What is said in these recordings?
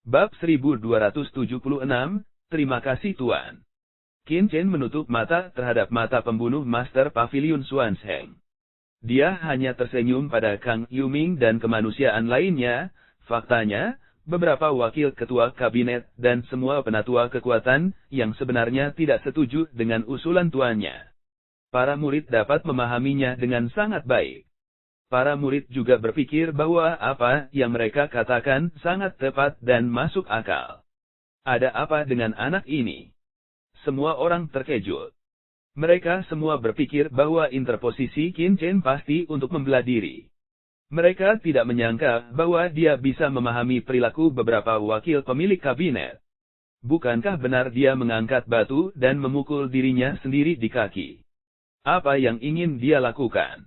Bab 1276, Terima kasih Tuan. Qin Chen menutup mata terhadap mata pembunuh Master Pavilion Xuanzheng. Dia hanya tersenyum pada Kang Yuming dan kemanusiaan lainnya. Faktanya, beberapa wakil ketua kabinet dan semua penatua kekuatan yang sebenarnya tidak setuju dengan usulan tuannya. Para murid dapat memahaminya dengan sangat baik. Para murid juga berpikir bahwa apa yang mereka katakan sangat tepat dan masuk akal. Ada apa dengan anak ini? Semua orang terkejut. Mereka semua berpikir bahwa interposisi Qin Chen pasti untuk membela diri. Mereka tidak menyangka bahwa dia bisa memahami perilaku beberapa wakil pemilik kabinet. Bukankah benar dia mengangkat batu dan memukul dirinya sendiri di kaki? Apa yang ingin dia lakukan?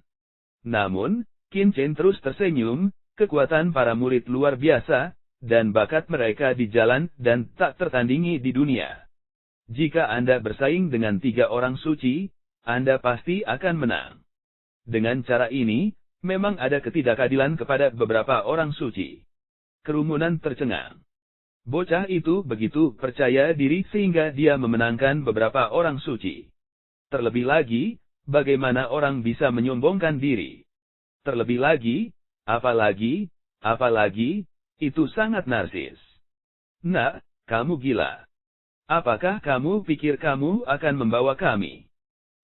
Namun, Qin Chen terus tersenyum, kekuatan para murid luar biasa, dan bakat mereka di jalan dan tak tertandingi di dunia. Jika Anda bersaing dengan 3 orang suci, Anda pasti akan menang. Dengan cara ini, memang ada ketidakadilan kepada beberapa orang suci. Kerumunan tercengang. Bocah itu begitu percaya diri sehingga dia memenangkan beberapa orang suci. Terlebih lagi, bagaimana orang bisa menyombongkan diri? Terlebih lagi, apalagi, itu sangat narsis. Nak, kamu gila. Apakah kamu pikir kamu akan membawa kami?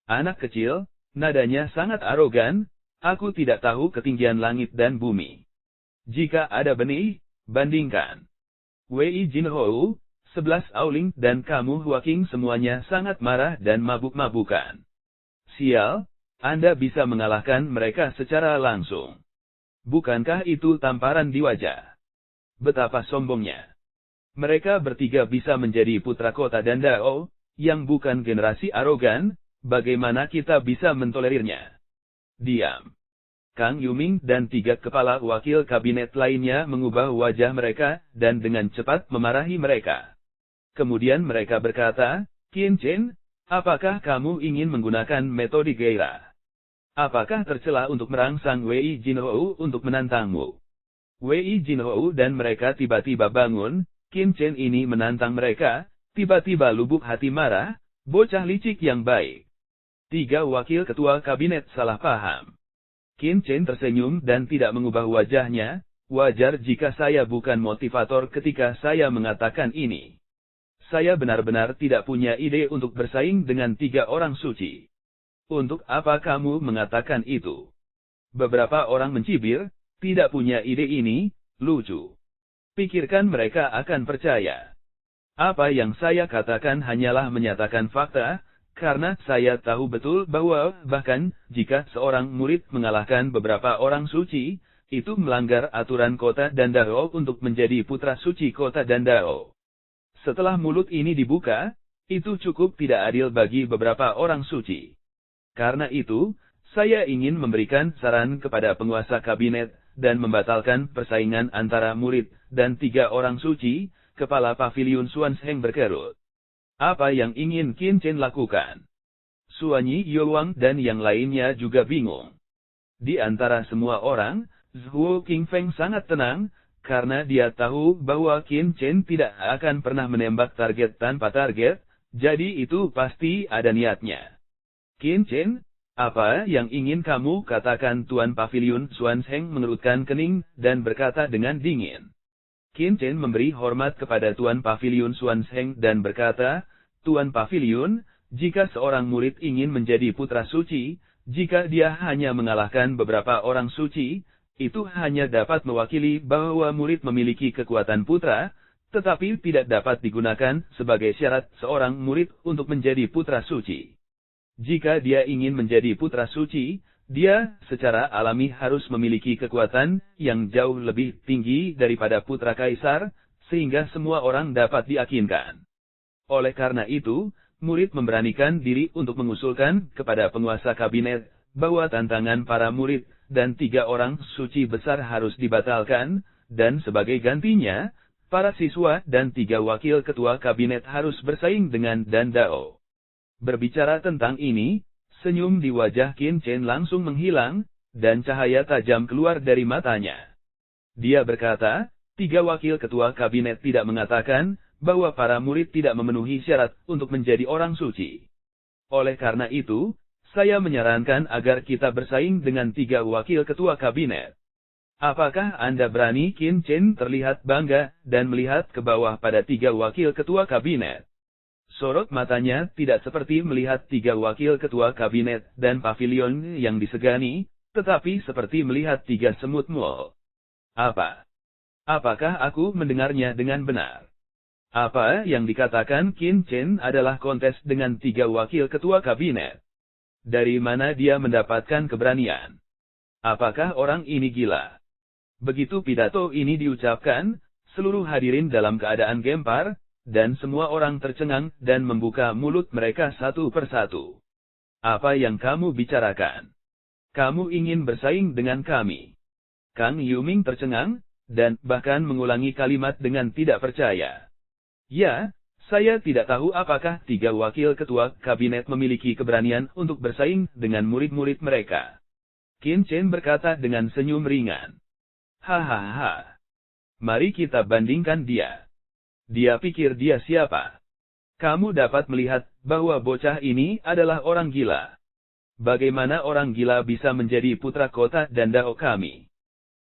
Anak kecil, nadanya sangat arogan, aku tidak tahu ketinggian langit dan bumi. Jika ada benih, bandingkan. Wei Jinhou, 11 Aoling dan kamu Huaking semuanya sangat marah dan mabuk-mabukan. Sial, Anda bisa mengalahkan mereka secara langsung. Bukankah itu tamparan di wajah? Betapa sombongnya. Mereka bertiga bisa menjadi putra kota dan Dao, yang bukan generasi arogan, bagaimana kita bisa mentolerirnya? Diam. Kang Yuming dan 3 kepala wakil kabinet lainnya mengubah wajah mereka, dan dengan cepat memarahi mereka. Kemudian mereka berkata, Qin Chen, apakah kamu ingin menggunakan metode gairah? Apakah tercela untuk merangsang Wei Jinhou untuk menantangmu? Wei Jinhou dan mereka tiba-tiba bangun, Qin Chen ini menantang mereka, tiba-tiba lubuk hati marah, bocah licik yang baik. 3 wakil ketua kabinet salah paham. Qin Chen tersenyum dan tidak mengubah wajahnya, wajar jika saya bukan motivator ketika saya mengatakan ini. Saya benar-benar tidak punya ide untuk bersaing dengan 3 orang suci. Untuk apa kamu mengatakan itu? Beberapa orang mencibir, tidak punya ide ini, lucu. Pikirkan mereka akan percaya. Apa yang saya katakan hanyalah menyatakan fakta, karena saya tahu betul bahwa bahkan jika seorang murid mengalahkan beberapa orang suci, itu melanggar aturan kota dan Dao untuk menjadi putra suci kota dan Dao. Setelah mulut ini dibuka, itu cukup tidak adil bagi beberapa orang suci. Karena itu, saya ingin memberikan saran kepada penguasa kabinet, dan membatalkan persaingan antara murid dan 3 orang suci. Kepala Pavilion Xuanzheng berkerut. Apa yang ingin Qin Chen lakukan? Suanyi Youwang dan yang lainnya juga bingung. Di antara semua orang, Zhuo Qingfeng sangat tenang, karena dia tahu bahwa Qin Chen tidak akan pernah menembak target tanpa target, jadi itu pasti ada niatnya. Qin Chen, apa yang ingin kamu katakan? Tuan Pavilion Xuanzheng mengerutkan kening dan berkata dengan dingin. Qin Chen memberi hormat kepada Tuan Pavilion Xuanzheng dan berkata, Tuan Pavilion, jika seorang murid ingin menjadi putra suci, jika dia hanya mengalahkan beberapa orang suci, itu hanya dapat mewakili bahwa murid memiliki kekuatan putra, tetapi tidak dapat digunakan sebagai syarat seorang murid untuk menjadi putra suci. Jika dia ingin menjadi putra suci, dia secara alami harus memiliki kekuatan yang jauh lebih tinggi daripada putra kaisar, sehingga semua orang dapat diyakinkan. Oleh karena itu, murid memberanikan diri untuk mengusulkan kepada penguasa kabinet, bahwa tantangan para murid dan 3 orang suci besar harus dibatalkan, dan sebagai gantinya, para siswa dan 3 wakil ketua kabinet harus bersaing dengan Dan Dao. Berbicara tentang ini, senyum di wajah Qin Chen langsung menghilang, dan cahaya tajam keluar dari matanya. Dia berkata, 3 wakil ketua kabinet tidak mengatakan bahwa para murid tidak memenuhi syarat untuk menjadi orang suci. Oleh karena itu, saya menyarankan agar kita bersaing dengan 3 wakil ketua kabinet. Apakah Anda berani? Qin Chen terlihat bangga dan melihat ke bawah pada 3 wakil ketua kabinet. Sorot matanya tidak seperti melihat 3 wakil ketua kabinet dan pavilion yang disegani, tetapi seperti melihat 3 semut mul. Apakah aku mendengarnya dengan benar? Apa yang dikatakan Qin Chen adalah kontes dengan 3 wakil ketua kabinet. Dari mana dia mendapatkan keberanian? Apakah orang ini gila? Begitu pidato ini diucapkan, seluruh hadirin dalam keadaan gempar, dan semua orang tercengang dan membuka mulut mereka satu persatu. Apa yang kamu bicarakan? Kamu ingin bersaing dengan kami? Kang Yuming tercengang, dan bahkan mengulangi kalimat dengan tidak percaya. Ya, saya tidak tahu apakah 3 wakil ketua kabinet memiliki keberanian untuk bersaing dengan murid-murid mereka. Qin Chen berkata dengan senyum ringan. Hahaha. Mari kita bandingkan dia. Dia pikir dia siapa? Kamu dapat melihat bahwa bocah ini adalah orang gila. Bagaimana orang gila bisa menjadi putra kota dan dao kami?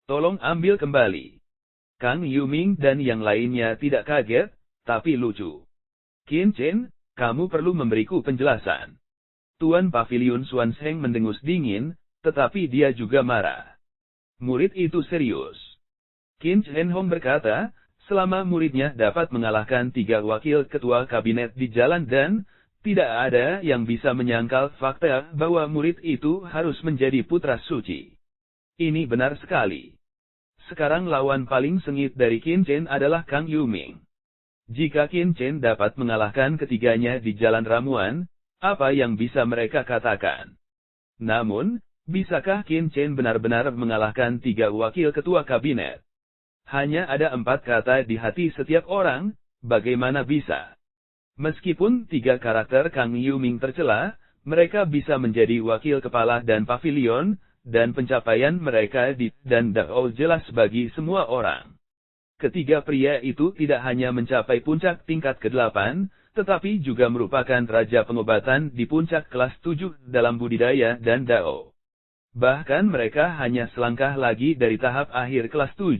Tolong ambil kembali. Kang Yuming dan yang lainnya tidak kaget, tapi lucu. Qin Chen, kamu perlu memberiku penjelasan. Tuan Pavilion Xuanzheng mendengus dingin, tetapi dia juga marah. Murid itu serius. Qin Chen Hong berkata, selama muridnya dapat mengalahkan 3 wakil ketua kabinet di jalan dan tidak ada yang bisa menyangkal fakta bahwa murid itu harus menjadi putra suci. Ini benar sekali. Sekarang lawan paling sengit dari Qin Chen adalah Kang Yuming. Jika Qin Chen dapat mengalahkan ketiganya di jalan ramuan, apa yang bisa mereka katakan? Namun, bisakah Qin Chen benar-benar mengalahkan 3 wakil ketua kabinet? Hanya ada 4 kata di hati setiap orang, bagaimana bisa? Meskipun 3 karakter Kang Yuming tercela, mereka bisa menjadi wakil kepala dan pavilion, dan pencapaian mereka di dan dao jelas bagi semua orang. Ketiga pria itu tidak hanya mencapai puncak tingkat ke-8, tetapi juga merupakan raja pengobatan di puncak kelas 7 dalam budidaya dan dao. Bahkan mereka hanya selangkah lagi dari tahap akhir kelas 7.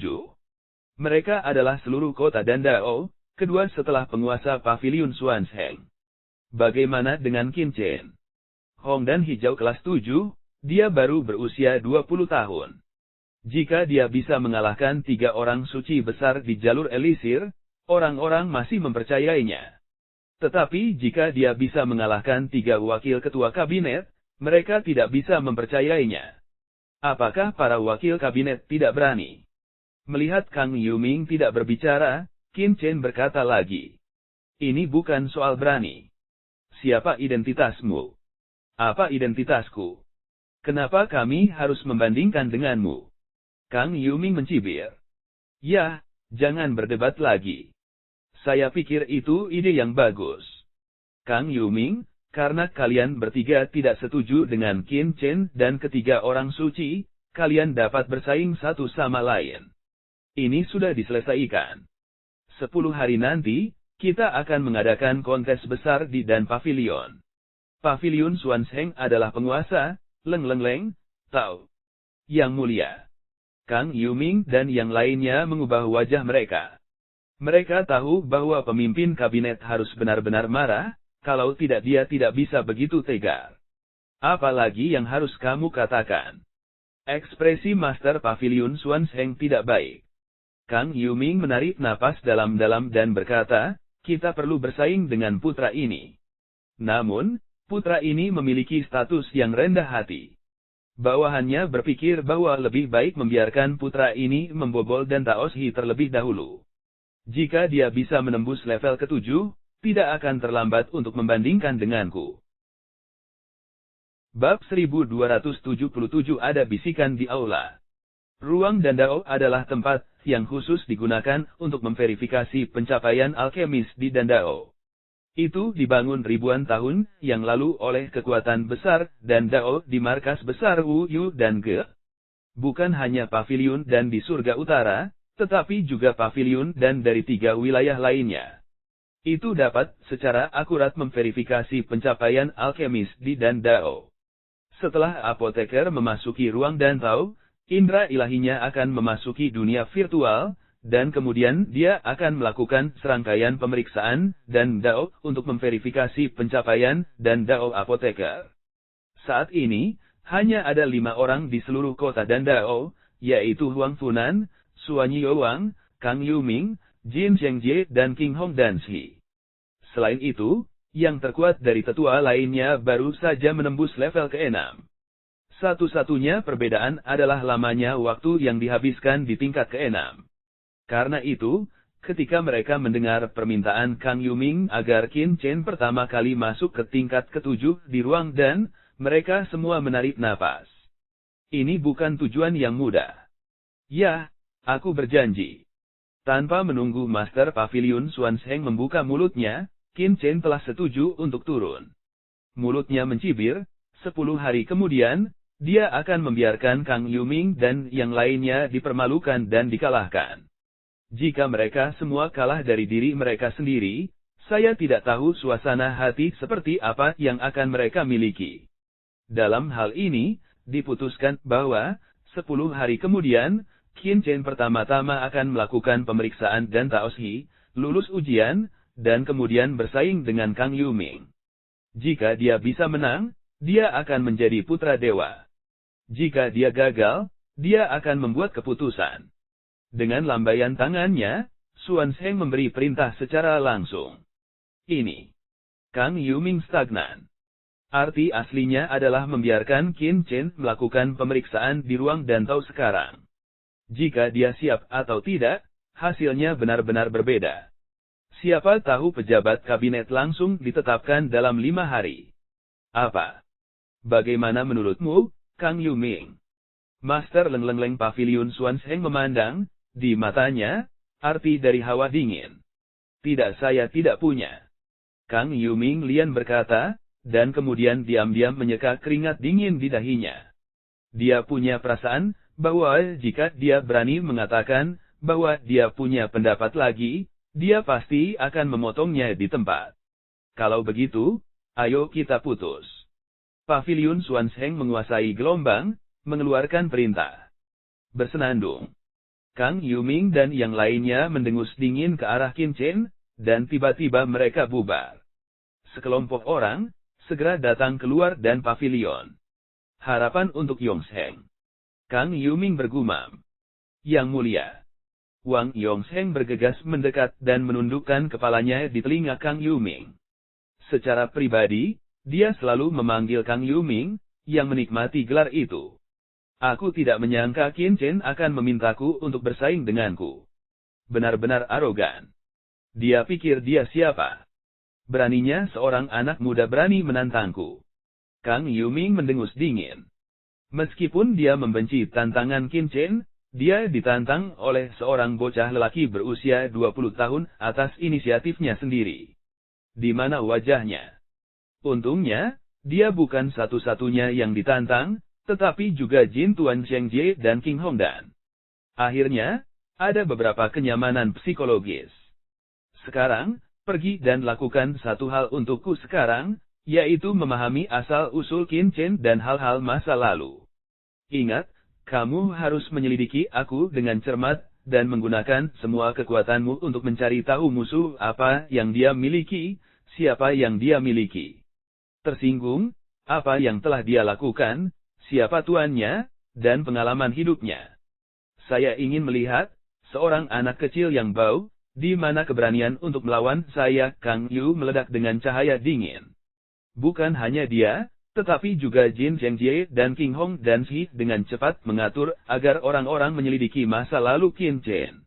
Mereka adalah seluruh kota dan dao, kedua setelah penguasa Pavilion Xuanzheng. Bagaimana dengan Qin Chen? Hong dan hijau kelas 7, dia baru berusia 20 tahun. Jika dia bisa mengalahkan 3 orang suci besar di jalur elisir, orang-orang masih mempercayainya. Tetapi jika dia bisa mengalahkan 3 wakil ketua kabinet, mereka tidak bisa mempercayainya. Apakah para wakil kabinet tidak berani? Melihat Kang Yuming tidak berbicara, Qin Chen berkata lagi. Ini bukan soal berani. Siapa identitasmu? Apa identitasku? Kenapa kami harus membandingkan denganmu? Kang Yuming mencibir. Ya, jangan berdebat lagi. Saya pikir itu ide yang bagus. Kang Yuming, karena kalian bertiga tidak setuju dengan Qin Chen dan ketiga orang suci, kalian dapat bersaing satu sama lain. Ini sudah diselesaikan. 10 hari nanti, kita akan mengadakan kontes besar di Dan Pavilion. Pavilion Xuanzheng adalah penguasa, Leng, Tao. Yang mulia. Kang Yuming dan yang lainnya mengubah wajah mereka. Mereka tahu bahwa pemimpin kabinet harus benar-benar marah, kalau tidak dia tidak bisa begitu tegar. Apalagi yang harus kamu katakan? Ekspresi Master Pavilion Xuanzheng tidak baik. Kang Yuming menarik napas dalam-dalam dan berkata, kita perlu bersaing dengan putra ini. Namun, putra ini memiliki status yang rendah hati. Bawahannya berpikir bahwa lebih baik membiarkan putra ini membobol dan Taoshi terlebih dahulu. Jika dia bisa menembus level ke-7, tidak akan terlambat untuk membandingkan denganku. Bab 1277 ada bisikan di aula. Ruang Dandao adalah tempat yang khusus digunakan untuk memverifikasi pencapaian alkemis di Dandao. Itu dibangun ribuan tahun yang lalu oleh kekuatan besar dan Dao di markas besar Wu Yu dan Ge. Bukan hanya pavilion dan di surga utara, tetapi juga pavilion dan dari 3 wilayah lainnya. Itu dapat secara akurat memverifikasi pencapaian alkemis di Dan Dao. Setelah apoteker memasuki ruang Dan Tao, indera ilahinya akan memasuki dunia virtual, dan kemudian dia akan melakukan serangkaian pemeriksaan Dan Dao untuk memverifikasi pencapaian Dan Dao apoteker. Saat ini, hanya ada 5 orang di seluruh kota Dan Dao, yaitu Huang Funan, Suan Yowang, Kang Yuming, Jin Zhengjie dan King Hong Danshi. Selain itu, yang terkuat dari tetua lainnya baru saja menembus level ke-6. Satu-satunya perbedaan adalah lamanya waktu yang dihabiskan di tingkat ke-6. Karena itu, ketika mereka mendengar permintaan Kang Yuming agar Qin Chen pertama kali masuk ke tingkat ke-7 di ruang Dan, mereka semua menarik napas. Ini bukan tujuan yang mudah. Ya, aku berjanji. Tanpa menunggu Master Pavilion Xuanzheng membuka mulutnya, Qin Chen telah setuju untuk turun. Mulutnya mencibir, 10 hari kemudian, dia akan membiarkan Kang Yuming dan yang lainnya dipermalukan dan dikalahkan. Jika mereka semua kalah dari diri mereka sendiri, saya tidak tahu suasana hati seperti apa yang akan mereka miliki. Dalam hal ini, diputuskan bahwa, 10 hari kemudian, Qin Chen pertama-tama akan melakukan pemeriksaan Dan Taoshi, lulus ujian, dan kemudian bersaing dengan Kang Yuming. Jika dia bisa menang, dia akan menjadi putra dewa. Jika dia gagal, dia akan membuat keputusan. Dengan lambaian tangannya, Xuanzheng memberi perintah secara langsung. Ini. Kang Yuming stagnan. Arti aslinya adalah membiarkan Qin Chen melakukan pemeriksaan di ruang Dan Tao sekarang. Jika dia siap atau tidak, hasilnya benar-benar berbeda. Siapa tahu pejabat kabinet langsung ditetapkan dalam 5 hari. Apa? Bagaimana menurutmu, Kang Yuming? Master Leng Pavilion Xuanzheng memandang, di matanya, arti dari hawa dingin. Tidak, saya tidak punya. Kang Yuming lian berkata, dan kemudian diam-diam menyeka keringat dingin di dahinya. Dia punya perasaan, bahwa jika dia berani mengatakan, bahwa dia punya pendapat lagi, dia pasti akan memotongnya di tempat. Kalau begitu, ayo kita putus. Pavilion Xuanzheng menguasai gelombang, mengeluarkan perintah. Bersenandung. Kang Yuming dan yang lainnya mendengus dingin ke arah Qin Chen, dan tiba-tiba mereka bubar. Sekelompok orang, segera datang keluar dan pavilion. Harapan untuk Yongzheng. Kang Yuming bergumam. Yang mulia. Wang Yongzheng bergegas mendekat dan menundukkan kepalanya di telinga Kang Yuming. Secara pribadi, dia selalu memanggil Kang Yuming, yang menikmati gelar itu. Aku tidak menyangka Qin Chen akan memintaku untuk bersaing denganku. Benar-benar arogan. Dia pikir dia siapa? Beraninya seorang anak muda berani menantangku. Kang Yuming mendengus dingin. Meskipun dia membenci tantangan Qin Chen, dia ditantang oleh seorang bocah lelaki berusia 20 tahun atas inisiatifnya sendiri. Di mana wajahnya? Untungnya, dia bukan satu-satunya yang ditantang, tetapi juga Jin Tuan Zhengjie dan King Hongdan. Akhirnya, ada beberapa kenyamanan psikologis. Sekarang, pergi dan lakukan satu hal untukku sekarang, yaitu memahami asal-usul Qin Chen dan hal-hal masa lalu. Ingat, kamu harus menyelidiki aku dengan cermat, dan menggunakan semua kekuatanmu untuk mencari tahu musuh apa yang dia miliki, siapa yang dia miliki. Tersinggung, apa yang telah dia lakukan, siapa tuannya, dan pengalaman hidupnya. Saya ingin melihat, seorang anak kecil yang bau, di mana keberanian untuk melawan saya, Kang Yu meledak dengan cahaya dingin. Bukan hanya dia, tetapi juga Jin Zhengjie dan King Hong Danshi dengan cepat mengatur agar orang-orang menyelidiki masa lalu Qin Chen.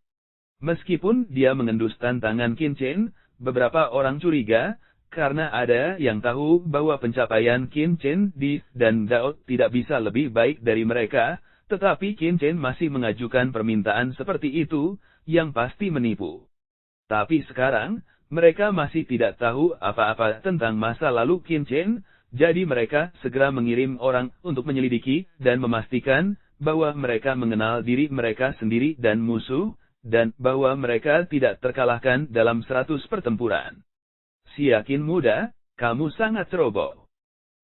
Meskipun dia mengendus tantangan Qin Chen, beberapa orang curiga, karena ada yang tahu bahwa pencapaian Qin Chen di Dan Dao tidak bisa lebih baik dari mereka, tetapi Qin Chen masih mengajukan permintaan seperti itu, yang pasti menipu. Tapi sekarang, mereka masih tidak tahu apa-apa tentang masa lalu Qin Chen, jadi mereka segera mengirim orang untuk menyelidiki dan memastikan bahwa mereka mengenal diri mereka sendiri dan musuh, dan bahwa mereka tidak terkalahkan dalam 100 pertempuran. Si yakin muda, kamu sangat ceroboh.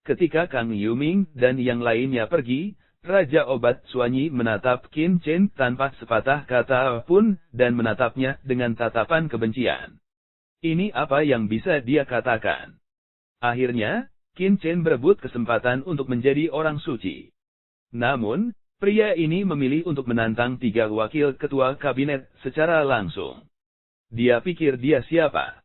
Ketika Kang Yuming dan yang lainnya pergi, Raja Obat Suanyi menatap Qin Chen tanpa sepatah kata pun, dan menatapnya dengan tatapan kebencian. Ini apa yang bisa dia katakan? Akhirnya, Qin Chen berebut kesempatan untuk menjadi orang suci. Namun, pria ini memilih untuk menantang 3 wakil ketua kabinet secara langsung. Dia pikir dia siapa?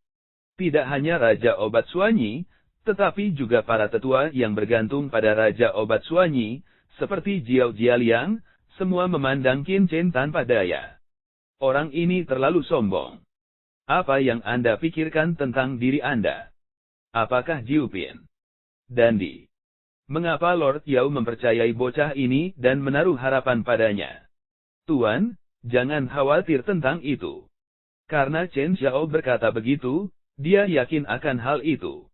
Tidak hanya Raja Obat Suanyi, tetapi juga para tetua yang bergantung pada Raja Obat Suanyi, seperti Jiao Jialiang, semua memandang Qin Chen tanpa daya. Orang ini terlalu sombong. Apa yang Anda pikirkan tentang diri Anda? Apakah Jiupin? Dandi? Mengapa Lord Yao mempercayai bocah ini dan menaruh harapan padanya? Tuan, jangan khawatir tentang itu. Karena Chen Xiao berkata begitu, dia yakin akan hal itu.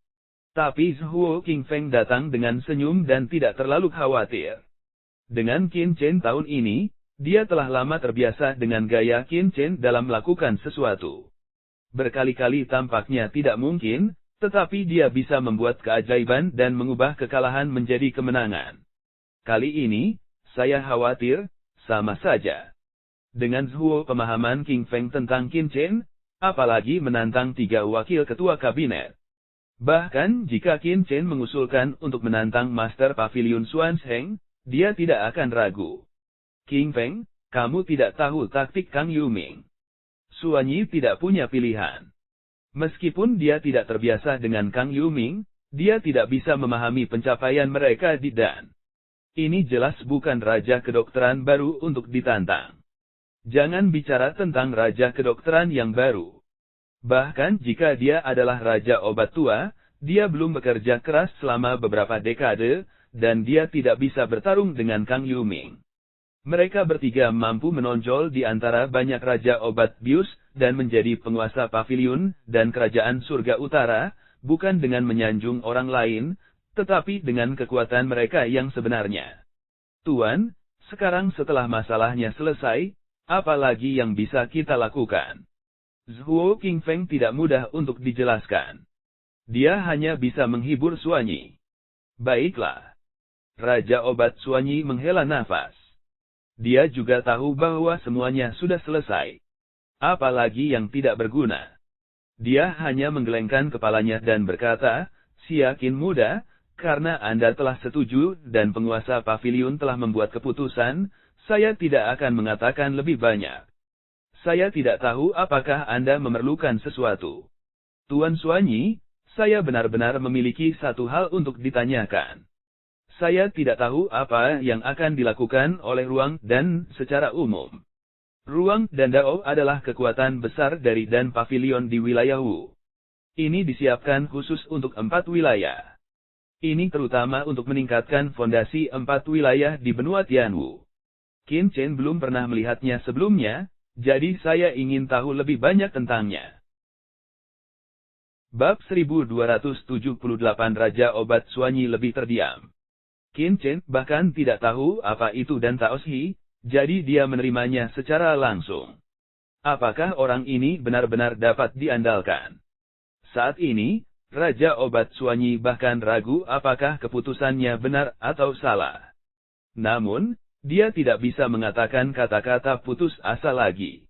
Tapi Zhuo Qingfeng datang dengan senyum dan tidak terlalu khawatir. Dengan Qin Chen tahun ini, dia telah lama terbiasa dengan gaya Qin Chen dalam melakukan sesuatu. Berkali-kali tampaknya tidak mungkin, tetapi dia bisa membuat keajaiban dan mengubah kekalahan menjadi kemenangan. Kali ini, saya khawatir, sama saja. Dengan Zhuo pemahaman King Feng tentang Qin Chen, apalagi menantang 3 wakil ketua kabinet. Bahkan jika Qin Chen mengusulkan untuk menantang Master Pavilion Xuanzheng, dia tidak akan ragu. King Feng, kamu tidak tahu taktik Kang Yuming. Suanyi tidak punya pilihan. Meskipun dia tidak terbiasa dengan Kang Yuming, dia tidak bisa memahami pencapaian mereka di Dan. Ini jelas bukan raja kedokteran baru untuk ditantang. Jangan bicara tentang raja kedokteran yang baru. Bahkan jika dia adalah raja obat tua, dia belum bekerja keras selama beberapa dekade, dan dia tidak bisa bertarung dengan Kang Yuming. Mereka bertiga mampu menonjol di antara banyak raja obat bius, dan menjadi penguasa pavilion dan kerajaan surga utara, bukan dengan menyanjung orang lain, tetapi dengan kekuatan mereka yang sebenarnya. Tuan, sekarang setelah masalahnya selesai, apa lagi yang bisa kita lakukan? Zhuo Qingfeng tidak mudah untuk dijelaskan. Dia hanya bisa menghibur Suanyi. Baiklah. Raja obat Suanyi menghela nafas. Dia juga tahu bahwa semuanya sudah selesai. Apalagi yang tidak berguna. Dia hanya menggelengkan kepalanya dan berkata, "Si yakin muda, karena Anda telah setuju dan penguasa pavilion telah membuat keputusan, saya tidak akan mengatakan lebih banyak. Saya tidak tahu apakah Anda memerlukan sesuatu. Tuan Suanyi, saya benar-benar memiliki satu hal untuk ditanyakan. Saya tidak tahu apa yang akan dilakukan oleh Ruang Dan secara umum. Ruang dan Dao adalah kekuatan besar dari Dan Pavilion di wilayah Wu. Ini disiapkan khusus untuk 4 wilayah. Ini terutama untuk meningkatkan fondasi 4 wilayah di benua Tianwu. Qin Chen belum pernah melihatnya sebelumnya, jadi saya ingin tahu lebih banyak tentangnya." Bab 1278 Raja Obat Suanyi lebih terdiam. Qin Chen bahkan tidak tahu apa itu Dan Taoshi, jadi dia menerimanya secara langsung. Apakah orang ini benar-benar dapat diandalkan? Saat ini, Raja Obat Suanyi bahkan ragu apakah keputusannya benar atau salah. Namun, dia tidak bisa mengatakan kata-kata putus asa lagi.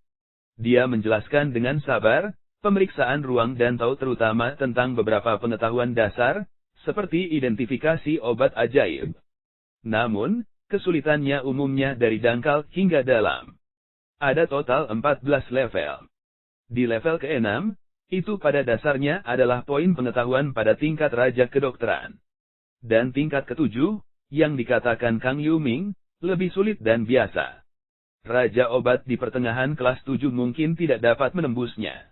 Dia menjelaskan dengan sabar, pemeriksaan Ruang dan Tao terutama tentang beberapa pengetahuan dasar, seperti identifikasi obat ajaib. Namun, kesulitannya umumnya dari dangkal hingga dalam. Ada total 14 level. Di level ke-6, itu pada dasarnya adalah poin pengetahuan pada tingkat Raja Kedokteran. Dan tingkat ke-7, yang dikatakan Kang Yuming, lebih sulit dan biasa. Raja obat di pertengahan kelas 7 mungkin tidak dapat menembusnya.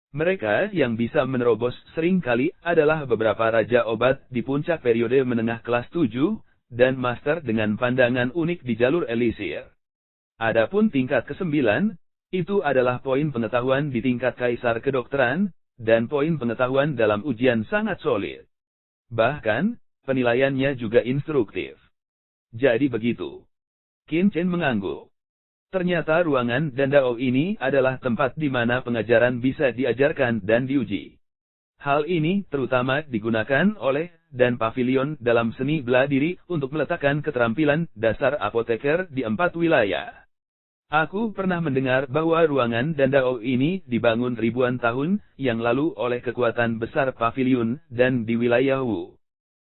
Mereka yang bisa menerobos seringkali adalah beberapa raja obat di puncak periode menengah kelas 7, dan master dengan pandangan unik di jalur elisir. Adapun tingkat ke-9, itu adalah poin pengetahuan di tingkat kaisar kedokteran, dan poin pengetahuan dalam ujian sangat solid. Bahkan, penilaiannya juga instruktif. Jadi begitu. Qin Chen mengangguk. Ternyata ruangan Dandao ini adalah tempat di mana pengajaran bisa diajarkan dan diuji. Hal ini terutama digunakan oleh dan pavilion dalam seni bela diri untuk meletakkan keterampilan dasar apoteker di 4 wilayah. Aku pernah mendengar bahwa ruangan Dandao ini dibangun ribuan tahun yang lalu oleh kekuatan besar pavilion dan di wilayah Wu.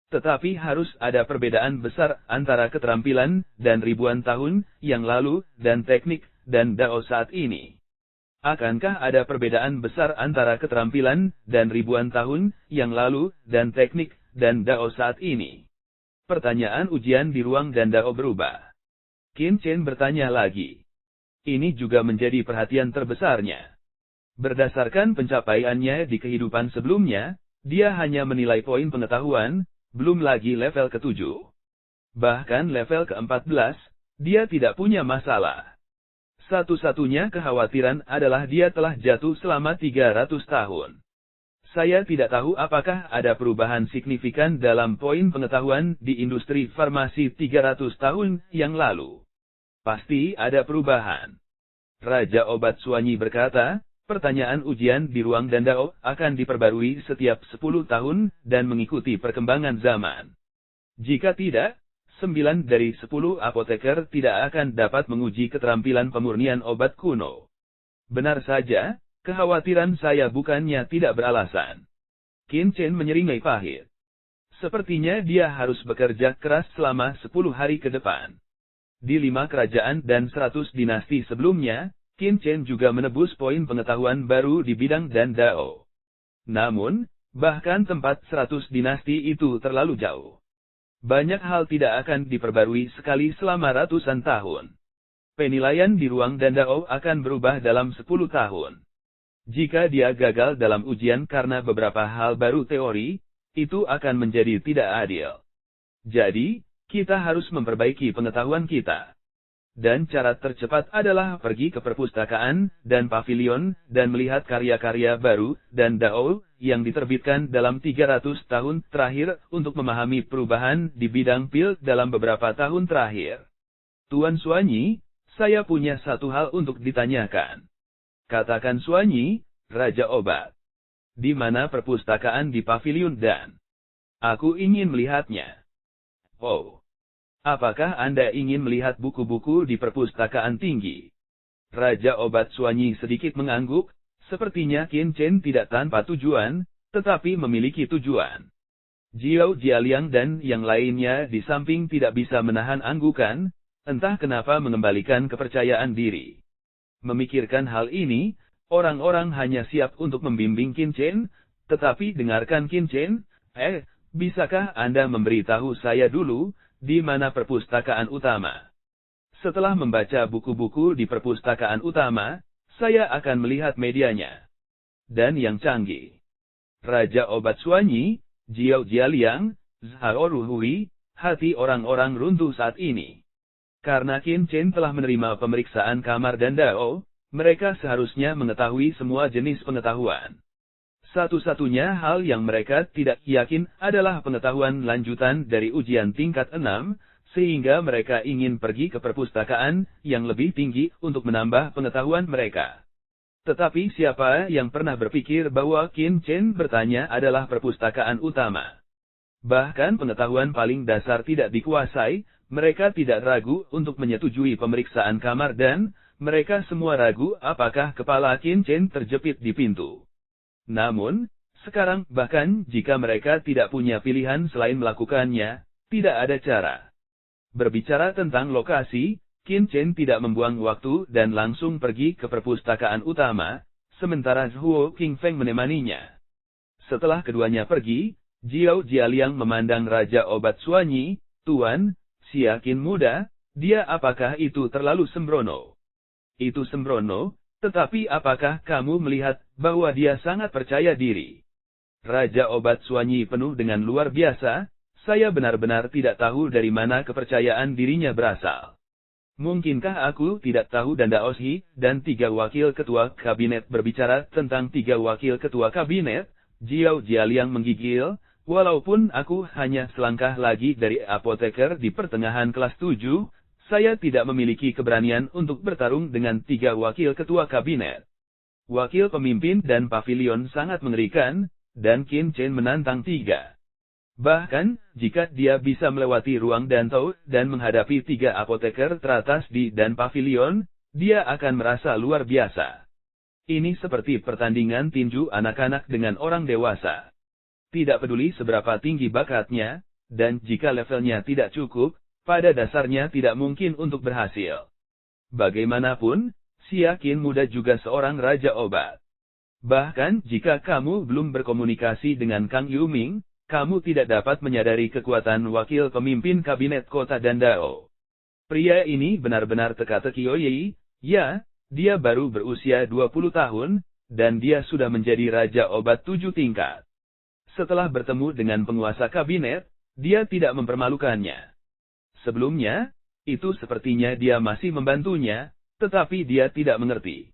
Tetapi harus ada perbedaan besar antara keterampilan dan ribuan tahun yang lalu dan teknik dan Dao saat ini. Akankah ada perbedaan besar antara keterampilan dan ribuan tahun yang lalu dan teknik dan Dao saat ini? Pertanyaan ujian di ruang Dandao berubah. Qin Chen bertanya lagi. Ini juga menjadi perhatian terbesarnya. Berdasarkan pencapaiannya di kehidupan sebelumnya, dia hanya menilai poin pengetahuan, belum lagi level ke-7. Bahkan level ke-14, dia tidak punya masalah. Satu-satunya kekhawatiran adalah dia telah jatuh selama 300 tahun. Saya tidak tahu apakah ada perubahan signifikan dalam poin pengetahuan di industri farmasi 300 tahun yang lalu. Pasti ada perubahan. Raja Obat Suanyi berkata, pertanyaan ujian di ruang Dandao akan diperbarui setiap 10 tahun dan mengikuti perkembangan zaman. Jika tidak, 9 dari 10 apoteker tidak akan dapat menguji keterampilan pemurnian obat kuno. Benar saja, kekhawatiran saya bukannya tidak beralasan. Qin Chen menyeringai pahit. Sepertinya dia harus bekerja keras selama 10 hari ke depan. Di 5 kerajaan dan 100 dinasti sebelumnya, Qin Chen juga menebus poin pengetahuan baru di bidang Dandao. Namun, bahkan tempat 100 dinasti itu terlalu jauh. Banyak hal tidak akan diperbarui sekali selama ratusan tahun. Penilaian di ruang Dandao akan berubah dalam 10 tahun. Jika dia gagal dalam ujian karena beberapa hal baru teori, itu akan menjadi tidak adil. Jadi, kita harus memperbaiki pengetahuan kita. Dan cara tercepat adalah pergi ke perpustakaan dan pavilion dan melihat karya-karya baru dan Dao yang diterbitkan dalam 300 tahun terakhir untuk memahami perubahan di bidang pil dalam beberapa tahun terakhir. Tuan Suanyi, saya punya satu hal untuk ditanyakan. Katakan Suanyi, Raja Obat. Di mana perpustakaan di pavilion dan aku ingin melihatnya. Oh. Apakah Anda ingin melihat buku-buku di perpustakaan tinggi? Raja Obat Suanyi sedikit mengangguk, sepertinya Qin Chen tidak tanpa tujuan, tetapi memiliki tujuan. Jiao Jialiang dan yang lainnya di samping tidak bisa menahan anggukan, entah kenapa mengembalikan kepercayaan diri. Memikirkan hal ini, orang-orang hanya siap untuk membimbing Qin Chen, tetapi dengarkan Qin Chen, bisakah Anda memberitahu saya dulu, di mana perpustakaan utama? Setelah membaca buku-buku di perpustakaan utama, saya akan melihat medianya. Dan yang canggih. Raja Obat Suanyi, Jiao Jialiang, Zhao Ruhui, hati orang-orang runtuh saat ini. Karena Qin Chen telah menerima pemeriksaan kamar Dandao, mereka seharusnya mengetahui semua jenis pengetahuan. Satu-satunya hal yang mereka tidak yakin adalah pengetahuan lanjutan dari ujian tingkat 6, sehingga mereka ingin pergi ke perpustakaan yang lebih tinggi untuk menambah pengetahuan mereka. Tetapi siapa yang pernah berpikir bahwa Qin Chen bertanya adalah perpustakaan utama? Bahkan pengetahuan paling dasar tidak dikuasai, mereka tidak ragu untuk menyetujui pemeriksaan kamar dan mereka semua ragu apakah kepala Qin Chen terjepit di pintu. Namun, sekarang bahkan jika mereka tidak punya pilihan selain melakukannya, tidak ada cara. Berbicara tentang lokasi, Qin Chen tidak membuang waktu dan langsung pergi ke perpustakaan utama, sementara Zhuo Qingfeng menemaninya. Setelah keduanya pergi, Jiao Jialiang memandang Raja Obat Suanyi, Tuan, si yakin muda, dia apakah itu terlalu sembrono? Itu sembrono? Tetapi apakah kamu melihat bahwa dia sangat percaya diri? Raja Obat Suanyi penuh dengan luar biasa, saya benar-benar tidak tahu dari mana kepercayaan dirinya berasal. Mungkinkah aku tidak tahu Dandao Shi dan 3 wakil ketua kabinet berbicara tentang 3 wakil ketua kabinet? Jiao Jialiang menggigil, walaupun aku hanya selangkah lagi dari apoteker di pertengahan kelas 7, saya tidak memiliki keberanian untuk bertarung dengan 3 wakil ketua kabinet. Wakil pemimpin dan pavilion sangat mengerikan, dan Qin Chen menantang 3. Bahkan, jika dia bisa melewati ruang danau dan menghadapi 3 apoteker teratas di dan pavilion, dia akan merasa luar biasa. Ini seperti pertandingan tinju anak-anak dengan orang dewasa. Tidak peduli seberapa tinggi bakatnya, dan jika levelnya tidak cukup, pada dasarnya tidak mungkin untuk berhasil. Bagaimanapun, Xia Qin muda juga seorang raja obat. Bahkan jika kamu belum berkomunikasi dengan Kang Yuming, kamu tidak dapat menyadari kekuatan wakil pemimpin kabinet kota Dandao. Pria ini benar-benar teka-teki Oyi, ya, dia baru berusia 20 tahun, dan dia sudah menjadi raja obat 7 tingkat. Setelah bertemu dengan penguasa kabinet, dia tidak mempermalukannya. Sebelumnya, itu sepertinya dia masih membantunya, tetapi dia tidak mengerti.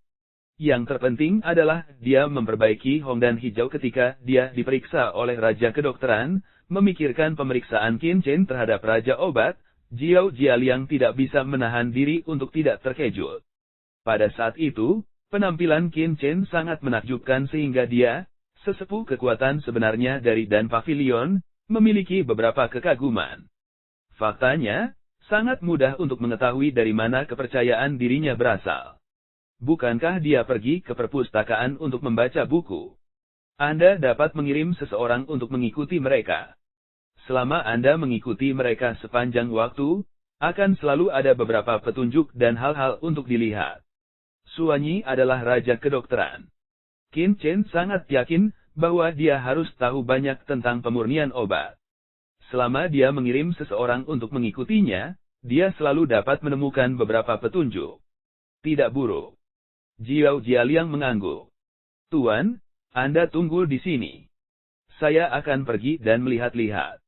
Yang terpenting adalah dia memperbaiki Hongdan hijau ketika dia diperiksa oleh Raja Kedokteran, memikirkan pemeriksaan Qin Chen terhadap Raja Obat, Jiao Jialiang tidak bisa menahan diri untuk tidak terkejut. Pada saat itu, penampilan Qin Chen sangat menakjubkan sehingga dia, sesepuh kekuatan sebenarnya dari Dan Pavilion, memiliki beberapa kekaguman. Faktanya, sangat mudah untuk mengetahui dari mana kepercayaan dirinya berasal. Bukankah dia pergi ke perpustakaan untuk membaca buku? Anda dapat mengirim seseorang untuk mengikuti mereka. Selama Anda mengikuti mereka sepanjang waktu, akan selalu ada beberapa petunjuk dan hal-hal untuk dilihat. Suanyi adalah Raja Kedokteran. Qin Chen sangat yakin bahwa dia harus tahu banyak tentang pemurnian obat. Selama dia mengirim seseorang untuk mengikutinya, dia selalu dapat menemukan beberapa petunjuk. Tidak buruk. Jiao Jialiang mengangguk. Tuan, Anda tunggu di sini. Saya akan pergi dan melihat-lihat.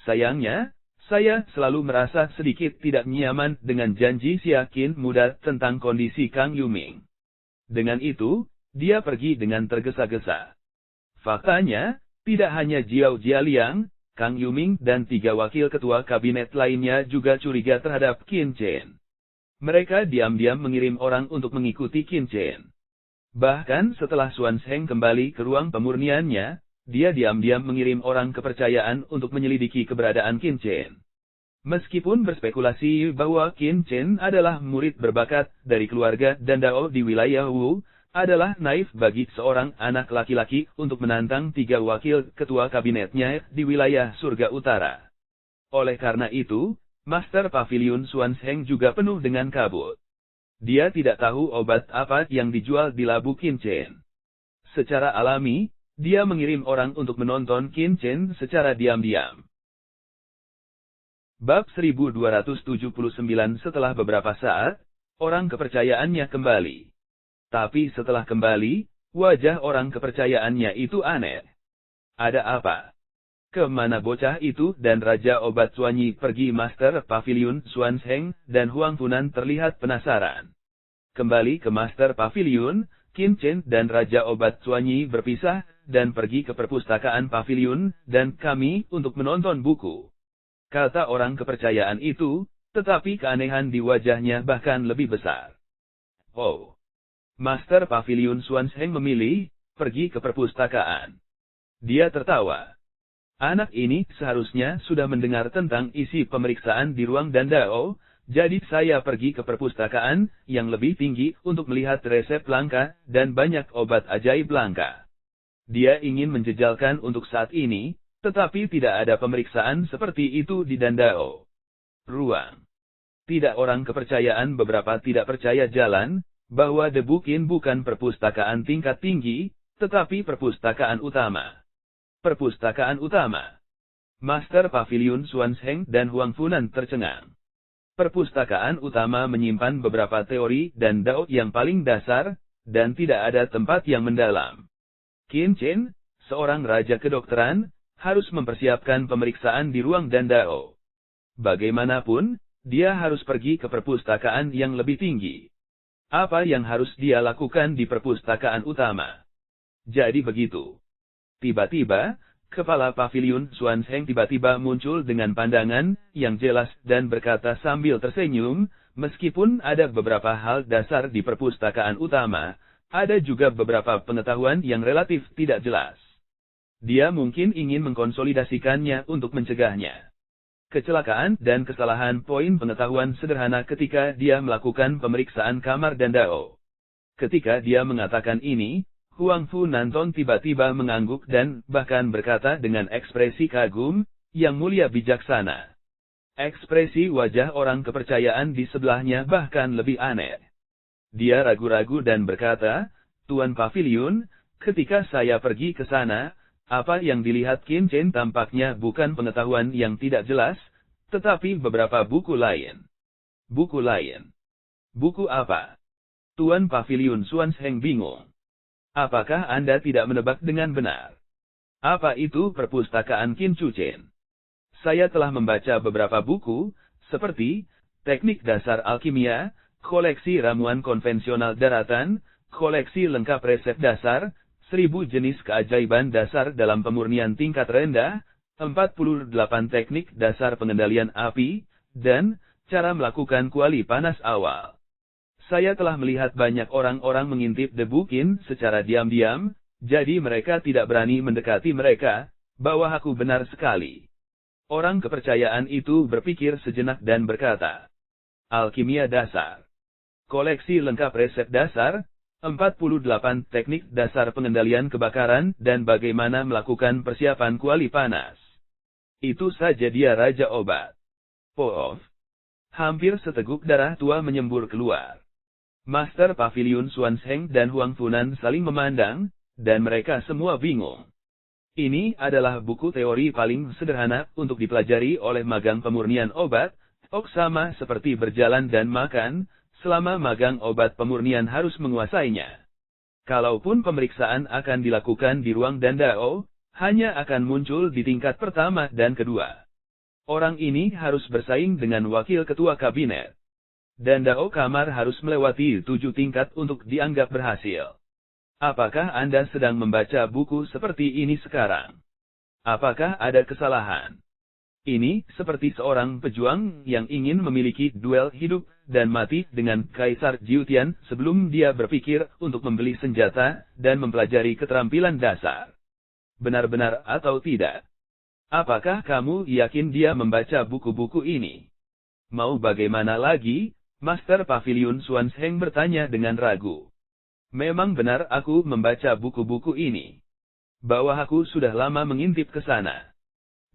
Sayangnya, saya selalu merasa sedikit tidak nyaman dengan janji Xia Qin muda tentang kondisi Kang Yuming. Dengan itu, dia pergi dengan tergesa-gesa. Faktanya, tidak hanya Jiao Jialiang, Kang Yuming dan 3 wakil ketua kabinet lainnya juga curiga terhadap Qin Chen. Mereka diam-diam mengirim orang untuk mengikuti Qin Chen. Bahkan setelah Xuan Zheng kembali ke ruang pemurniannya, dia diam-diam mengirim orang kepercayaan untuk menyelidiki keberadaan Qin Chen. Meskipun berspekulasi bahwa Qin Chen adalah murid berbakat dari keluarga Dandao di wilayah Wu, adalah naif bagi seorang anak laki-laki untuk menantang 3 wakil ketua kabinetnya di wilayah Surga Utara. Oleh karena itu, Master Pavilion Xuan Zheng juga penuh dengan kabut. Dia tidak tahu obat apa yang dijual di labu Qin Chen. Secara alami, dia mengirim orang untuk menonton Qin Chen secara diam-diam. Bab 1279. Setelah beberapa saat, orang kepercayaannya kembali. Tapi setelah kembali, wajah orang kepercayaannya itu aneh. Ada apa? Kemana bocah itu dan Raja Obat Suanyi pergi? Master Pavilion Xuan Zheng dan Huang Funan terlihat penasaran. Kembali ke Master Pavilion, Qin Chen dan Raja Obat Suanyi berpisah dan pergi ke perpustakaan Pavilion dan kami untuk menonton buku. Kata orang kepercayaan itu, tetapi keanehan di wajahnya bahkan lebih besar. Oh! Master Pavilion Xuan Zheng memilih pergi ke perpustakaan. Dia tertawa. Anak ini seharusnya sudah mendengar tentang isi pemeriksaan di ruang Dandao, jadi saya pergi ke perpustakaan yang lebih tinggi untuk melihat resep langka dan banyak obat ajaib langka. Dia ingin menjejalkan untuk saat ini, tetapi tidak ada pemeriksaan seperti itu di Dandao. Ruang. Tidak orang kepercayaan beberapa tidak percaya jalan, bahwa The Book-in bukan perpustakaan tingkat tinggi, tetapi perpustakaan utama. Perpustakaan utama. Master Pavilion Xuan Zheng dan Huang Funan tercengang. Perpustakaan utama menyimpan beberapa teori dan dao yang paling dasar, dan tidak ada tempat yang mendalam. Qin Chen, seorang raja kedokteran, harus mempersiapkan pemeriksaan di ruang Dandao. Bagaimanapun, dia harus pergi ke perpustakaan yang lebih tinggi. Apa yang harus dia lakukan di perpustakaan utama? Jadi begitu. Tiba-tiba, Kepala Paviliun Xuanzheng tiba-tiba muncul dengan pandangan yang jelas dan berkata sambil tersenyum, meskipun ada beberapa hal dasar di perpustakaan utama, ada juga beberapa pengetahuan yang relatif tidak jelas. Dia mungkin ingin mengkonsolidasikannya untuk mencegahnya. Kecelakaan dan kesalahan poin pengetahuan sederhana ketika dia melakukan pemeriksaan kamar Dandao. Ketika dia mengatakan ini, Huang Fu Nanton tiba-tiba mengangguk dan bahkan berkata dengan ekspresi kagum, yang mulia bijaksana. Ekspresi wajah orang kepercayaan di sebelahnya bahkan lebih aneh. Dia ragu-ragu dan berkata, Tuan Paviliun, ketika saya pergi ke sana, apa yang dilihat Qin Chen tampaknya bukan pengetahuan yang tidak jelas, tetapi beberapa buku lain. Buku lain. Buku apa? Tuan Paviliun Xuanzheng bingung. Apakah Anda tidak menebak dengan benar? Apa itu perpustakaan Qin Chu Chen? Saya telah membaca beberapa buku, seperti Teknik Dasar Alkimia, Koleksi Ramuan Konvensional Daratan, Koleksi Lengkap Resep Dasar, 1000 Jenis Keajaiban Dasar dalam Pemurnian Tingkat Rendah, 48 Teknik Dasar Pengendalian Api, dan Cara Melakukan Kuali Panas Awal. Saya telah melihat banyak orang-orang mengintip debu Qin secara diam-diam, jadi mereka tidak berani mendekati mereka, bahwa aku benar sekali. Orang kepercayaan itu berpikir sejenak dan berkata, Alkimia Dasar. Koleksi Lengkap Resep Dasar, 48 Teknik Dasar Pengendalian Kebakaran dan Bagaimana Melakukan Persiapan Kuali Panas. Itu saja dia Raja Obat. Poof. Hampir seteguk darah tua menyembur keluar. Master Paviliun Xuanzheng dan Huang Funan saling memandang, dan mereka semua bingung. Ini adalah buku teori paling sederhana untuk dipelajari oleh magang pemurnian obat, sama seperti berjalan dan makan, selama magang obat pemurnian harus menguasainya. Kalaupun pemeriksaan akan dilakukan di ruang Dandao, hanya akan muncul di tingkat pertama dan kedua. Orang ini harus bersaing dengan wakil ketua kabinet. Dandao kamar harus melewati 7 tingkat untuk dianggap berhasil. Apakah Anda sedang membaca buku seperti ini sekarang? Apakah ada kesalahan? Ini seperti seorang pejuang yang ingin memiliki duel hidup dan mati dengan Kaisar Jiutian sebelum dia berpikir untuk membeli senjata dan mempelajari keterampilan dasar. Benar-benar atau tidak? Apakah kamu yakin dia membaca buku-buku ini? Mau bagaimana lagi? Master Paviliun Xuanzheng bertanya dengan ragu. Memang benar aku membaca buku-buku ini. Bahwa aku sudah lama mengintip ke sana.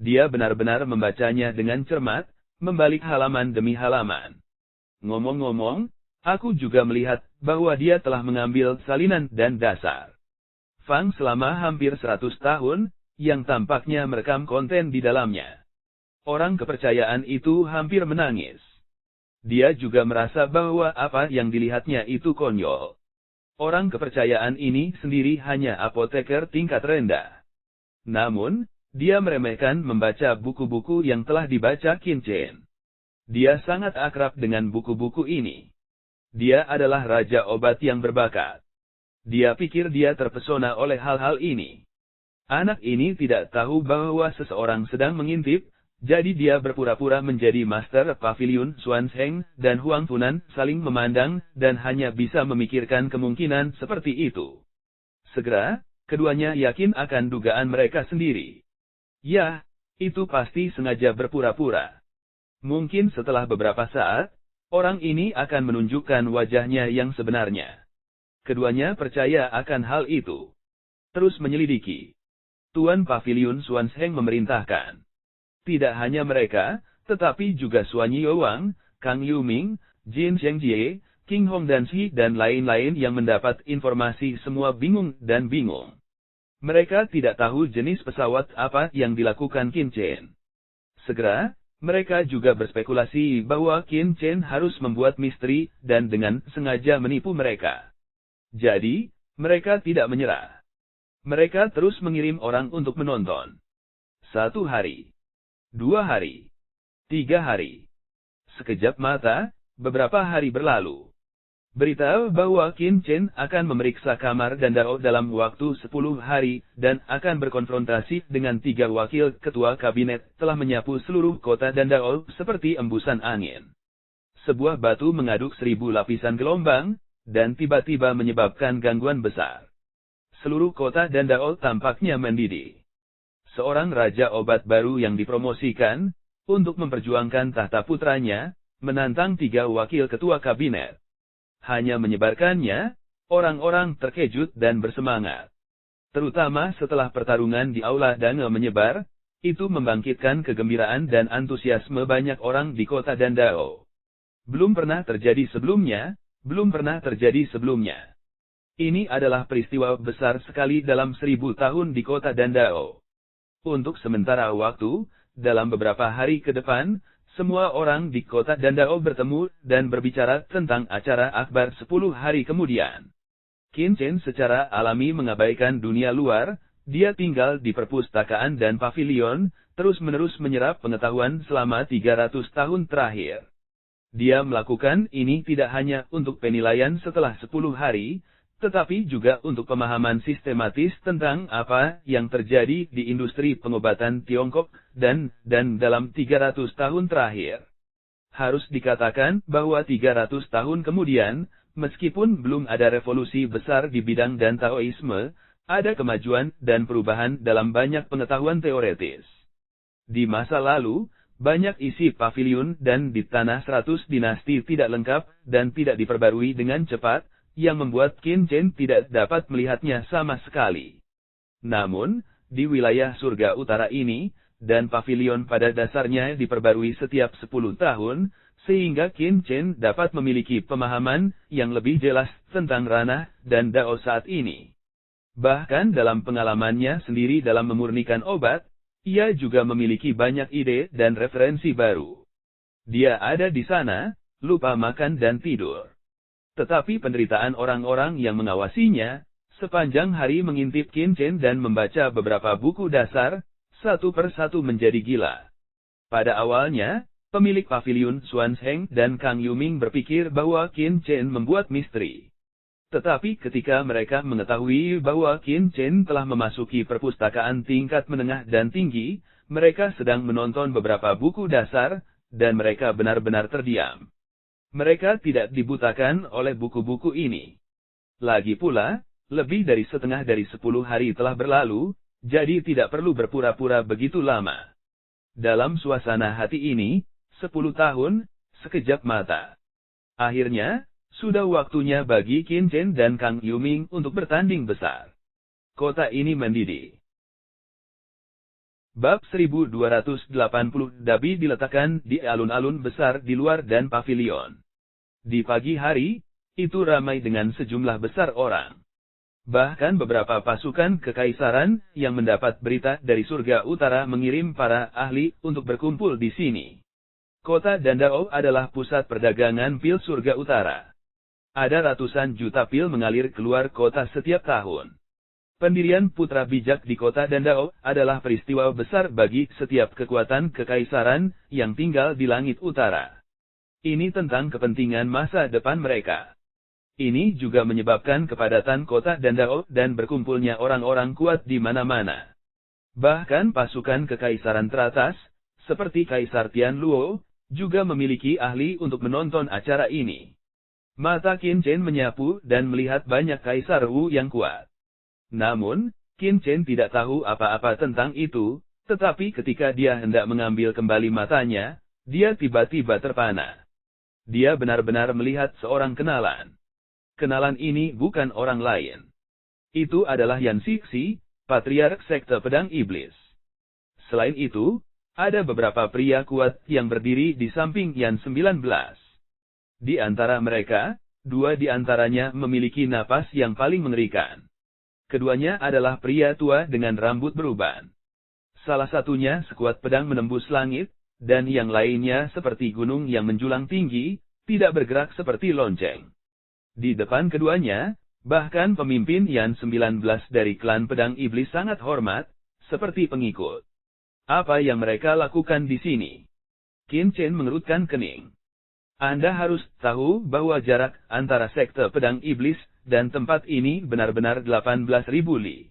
Dia benar-benar membacanya dengan cermat, membalik halaman demi halaman. Ngomong-ngomong, aku juga melihat bahwa dia telah mengambil salinan dan dasar Fang selama hampir 100 tahun, yang tampaknya merekam konten di dalamnya. Orang kepercayaan itu hampir menangis. Dia juga merasa bahwa apa yang dilihatnya itu konyol. Orang kepercayaan ini sendiri hanya apoteker tingkat rendah. Namun, dia meremehkan membaca buku-buku yang telah dibaca Qin Chen. Dia sangat akrab dengan buku-buku ini. Dia adalah raja obat yang berbakat. Dia pikir dia terpesona oleh hal-hal ini. Anak ini tidak tahu bahwa seseorang sedang mengintip, jadi dia berpura-pura menjadi Master Paviliun Xuanzheng dan Huang Funan saling memandang dan hanya bisa memikirkan kemungkinan seperti itu. Segera, keduanya yakin akan dugaan mereka sendiri. Ya, itu pasti sengaja berpura-pura. Mungkin setelah beberapa saat, orang ini akan menunjukkan wajahnya yang sebenarnya. Keduanya percaya akan hal itu. Terus menyelidiki. Tuan Paviliun Xuanzheng memerintahkan. Tidak hanya mereka, tetapi juga Suan Yiowang, Kang Yuming, Jin Zhengjie, King Hong dan Shi dan lain-lain yang mendapat informasi semua bingung dan bingung. Mereka tidak tahu jenis pesawat apa yang dilakukan Qin Chen. Segera, mereka juga berspekulasi bahwa Qin Chen harus membuat misteri dan dengan sengaja menipu mereka. Jadi, mereka tidak menyerah. Mereka terus mengirim orang untuk menonton. 1 hari. 2 hari. 3 hari. Sekejap mata, beberapa hari berlalu. Berita bahwa Qin Chen akan memeriksa kamar Dandao dalam waktu 10 hari dan akan berkonfrontasi dengan 3 wakil ketua kabinet telah menyapu seluruh kota Dandao seperti embusan angin. Sebuah batu mengaduk 1000 lapisan gelombang, dan tiba-tiba menyebabkan gangguan besar. Seluruh kota Dandao tampaknya mendidih. Seorang raja obat baru yang dipromosikan, untuk memperjuangkan tahta putranya, menantang 3 wakil ketua kabinet. Hanya menyebarkannya, orang-orang terkejut dan bersemangat. Terutama setelah pertarungan di Aula Dange menyebar, itu membangkitkan kegembiraan dan antusiasme banyak orang di kota Dandao. Belum pernah terjadi sebelumnya. Ini adalah peristiwa besar sekali dalam 1000 tahun di kota Dandao. Untuk sementara waktu, dalam beberapa hari ke depan, semua orang di kota Dandao bertemu dan berbicara tentang acara akbar 10 hari kemudian. Qin Chen secara alami mengabaikan dunia luar, dia tinggal di perpustakaan dan pavilion, terus-menerus menyerap pengetahuan selama 300 tahun terakhir. Dia melakukan ini tidak hanya untuk penilaian setelah 10 hari, tetapi juga untuk pemahaman sistematis tentang apa yang terjadi di industri pengobatan Tiongkok, dan dalam 300 tahun terakhir. Harus dikatakan bahwa 300 tahun kemudian, meskipun belum ada revolusi besar di bidang dan Taoisme, ada kemajuan dan perubahan dalam banyak pengetahuan teoretis. Di masa lalu, banyak isi pavilion dan di tanah 100 dinasti tidak lengkap dan tidak diperbarui dengan cepat, yang membuat Qin Chen tidak dapat melihatnya sama sekali. Namun, di wilayah surga utara ini, dan pavilion pada dasarnya diperbarui setiap 10 tahun, sehingga Qin Chen dapat memiliki pemahaman yang lebih jelas tentang ranah dan Dao saat ini. Bahkan dalam pengalamannya sendiri dalam memurnikan obat, ia juga memiliki banyak ide dan referensi baru. Dia ada di sana, lupa makan dan tidur. Tetapi penderitaan orang-orang yang mengawasinya, sepanjang hari mengintip Qin Chen dan membaca beberapa buku dasar, satu persatu menjadi gila. Pada awalnya, pemilik pavilion Xuanzheng dan Kang Yuming berpikir bahwa Qin Chen membuat misteri. Tetapi ketika mereka mengetahui bahwa Qin Chen telah memasuki perpustakaan tingkat menengah dan tinggi, mereka sedang menonton beberapa buku dasar, dan mereka benar-benar terdiam. Mereka tidak dibutakan oleh buku-buku ini. Lagi pula, lebih dari setengah dari 10 hari telah berlalu, jadi tidak perlu berpura-pura begitu lama. Dalam suasana hati ini, 10 tahun, sekejap mata. Akhirnya, sudah waktunya bagi Qin Chen dan Kang Yuming untuk bertanding besar. Kota ini mendidih. Bab 1280 Dabi diletakkan di alun-alun besar di luar dan pavilion. Di pagi hari, itu ramai dengan sejumlah besar orang. Bahkan beberapa pasukan kekaisaran yang mendapat berita dari surga utara mengirim para ahli untuk berkumpul di sini. Kota Dandao adalah pusat perdagangan pil surga utara. Ada ratusan juta pil mengalir keluar kota setiap tahun. Pendirian putra bijak di kota Dandao adalah peristiwa besar bagi setiap kekuatan kekaisaran yang tinggal di langit utara. Ini tentang kepentingan masa depan mereka. Ini juga menyebabkan kepadatan kota Dandao dan berkumpulnya orang-orang kuat di mana-mana. Bahkan pasukan kekaisaran teratas, seperti Kaisar Tianluo, juga memiliki ahli untuk menonton acara ini. Mata Qin Chen menyapu dan melihat banyak Kaisar Wu yang kuat. Namun, Qin Chen tidak tahu apa-apa tentang itu, tetapi ketika dia hendak mengambil kembali matanya, dia tiba-tiba terpana. Dia benar-benar melihat seorang kenalan. Kenalan ini bukan orang lain. Itu adalah Yan Xixi, patriark sekte pedang iblis. Selain itu, ada beberapa pria kuat yang berdiri di samping Yan 19. Di antara mereka, 2 di antaranya memiliki napas yang paling mengerikan. Keduanya adalah pria tua dengan rambut beruban. Salah satunya sekuat pedang menembus langit, dan yang lainnya seperti gunung yang menjulang tinggi, tidak bergerak seperti lonceng. Di depan keduanya, bahkan pemimpin Yan 19 dari klan pedang iblis sangat hormat, seperti pengikut. Apa yang mereka lakukan di sini? Qin Chen mengerutkan kening. Anda harus tahu bahwa jarak antara sekte pedang iblis dan tempat ini benar-benar 18.000 li.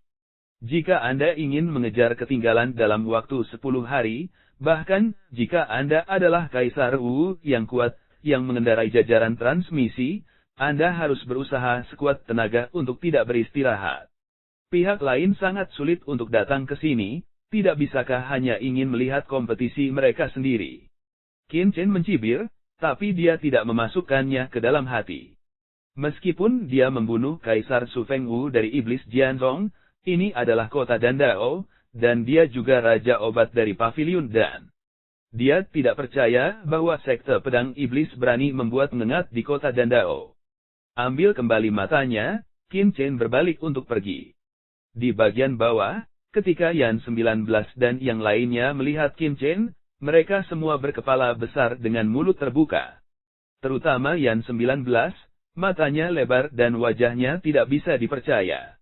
Jika Anda ingin mengejar ketinggalan dalam waktu 10 hari, bahkan jika Anda adalah Kaisar Wu yang kuat, yang mengendarai jajaran transmisi, Anda harus berusaha sekuat tenaga untuk tidak beristirahat. Pihak lain sangat sulit untuk datang ke sini, tidak bisakah hanya ingin melihat kompetisi mereka sendiri? Qin Chen mencibir, tapi dia tidak memasukkannya ke dalam hati. Meskipun dia membunuh Kaisar Su Fengwu dari Iblis Jianzhong, ini adalah kota Dandao, dan dia juga Raja Obat dari Paviliun Dan. Dia tidak percaya bahwa sekte pedang iblis berani membuat mengengat di kota Dandao. Ambil kembali matanya, Qin Chen berbalik untuk pergi. Di bagian bawah, ketika Yan 19 dan yang lainnya melihat Qin Chen, mereka semua berkepala besar dengan mulut terbuka. Terutama Yan 19, matanya lebar dan wajahnya tidak bisa dipercaya.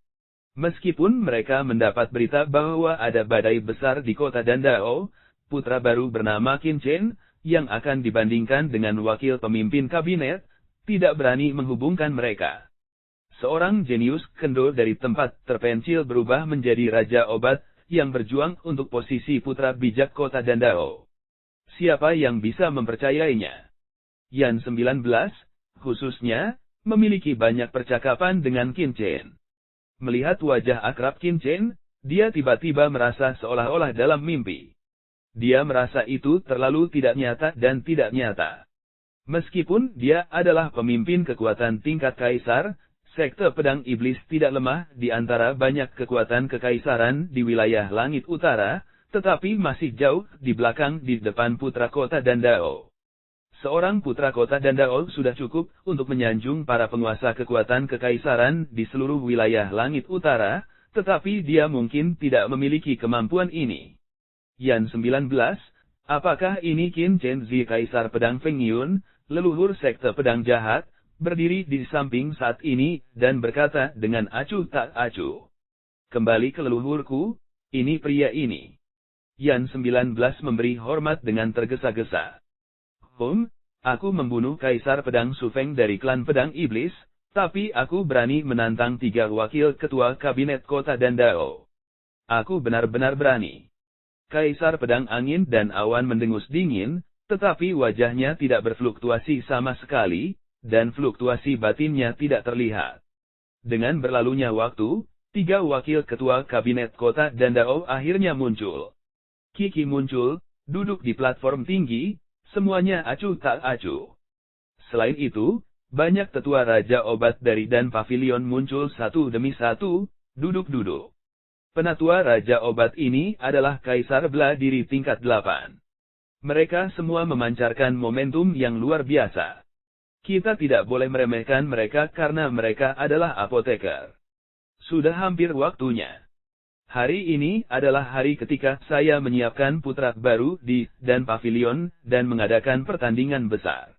Meskipun mereka mendapat berita bahwa ada badai besar di kota Dandao, putra baru bernama Qin Chen, yang akan dibandingkan dengan wakil pemimpin kabinet, tidak berani menghubungkan mereka. Seorang jenius kendo dari tempat terpencil berubah menjadi Raja Obat, yang berjuang untuk posisi putra bijak kota Dandao. Siapa yang bisa mempercayainya? Yan 19, khususnya, memiliki banyak percakapan dengan Qin Chen. Melihat wajah akrab Qin Chen, dia tiba-tiba merasa seolah-olah dalam mimpi. Dia merasa itu terlalu tidak nyata dan tidak nyata. Meskipun dia adalah pemimpin kekuatan tingkat kaisar, sekte pedang iblis tidak lemah di antara banyak kekuatan kekaisaran di wilayah langit utara, tetapi masih jauh di belakang di depan putra kota Dandao. Seorang putra kota Dandao sudah cukup untuk menyanjung para penguasa kekuatan kekaisaran di seluruh wilayah langit utara, tetapi dia mungkin tidak memiliki kemampuan ini. Yan 19, apakah ini Qin Chen Zi Kaisar Pedang Feng Yun, leluhur sekte pedang jahat, berdiri di samping saat ini dan berkata dengan acuh tak acuh. Kembali ke leluhurku, ini pria ini. Yan 19 memberi hormat dengan tergesa-gesa. Aku membunuh Kaisar Pedang Su Feng dari klan Pedang Iblis, tapi aku berani menantang 3 wakil ketua kabinet kota Dandao. Aku benar-benar berani. Kaisar Pedang Angin dan Awan mendengus dingin, tetapi wajahnya tidak berfluktuasi sama sekali, dan fluktuasi batinnya tidak terlihat. Dengan berlalunya waktu, 3 wakil ketua kabinet kota Dandao akhirnya muncul. Kiki muncul, duduk di platform tinggi, semuanya acuh tak acuh. Selain itu, banyak tetua Raja Obat dari Dan Pavilion muncul satu demi satu, duduk-duduk. Penatua Raja Obat ini adalah Kaisar Bela Diri tingkat 8. Mereka semua memancarkan momentum yang luar biasa. Kita tidak boleh meremehkan mereka karena mereka adalah apoteker. Sudah hampir waktunya. Hari ini adalah hari ketika saya menyiapkan putra baru di Dan Pavilion dan mengadakan pertandingan besar.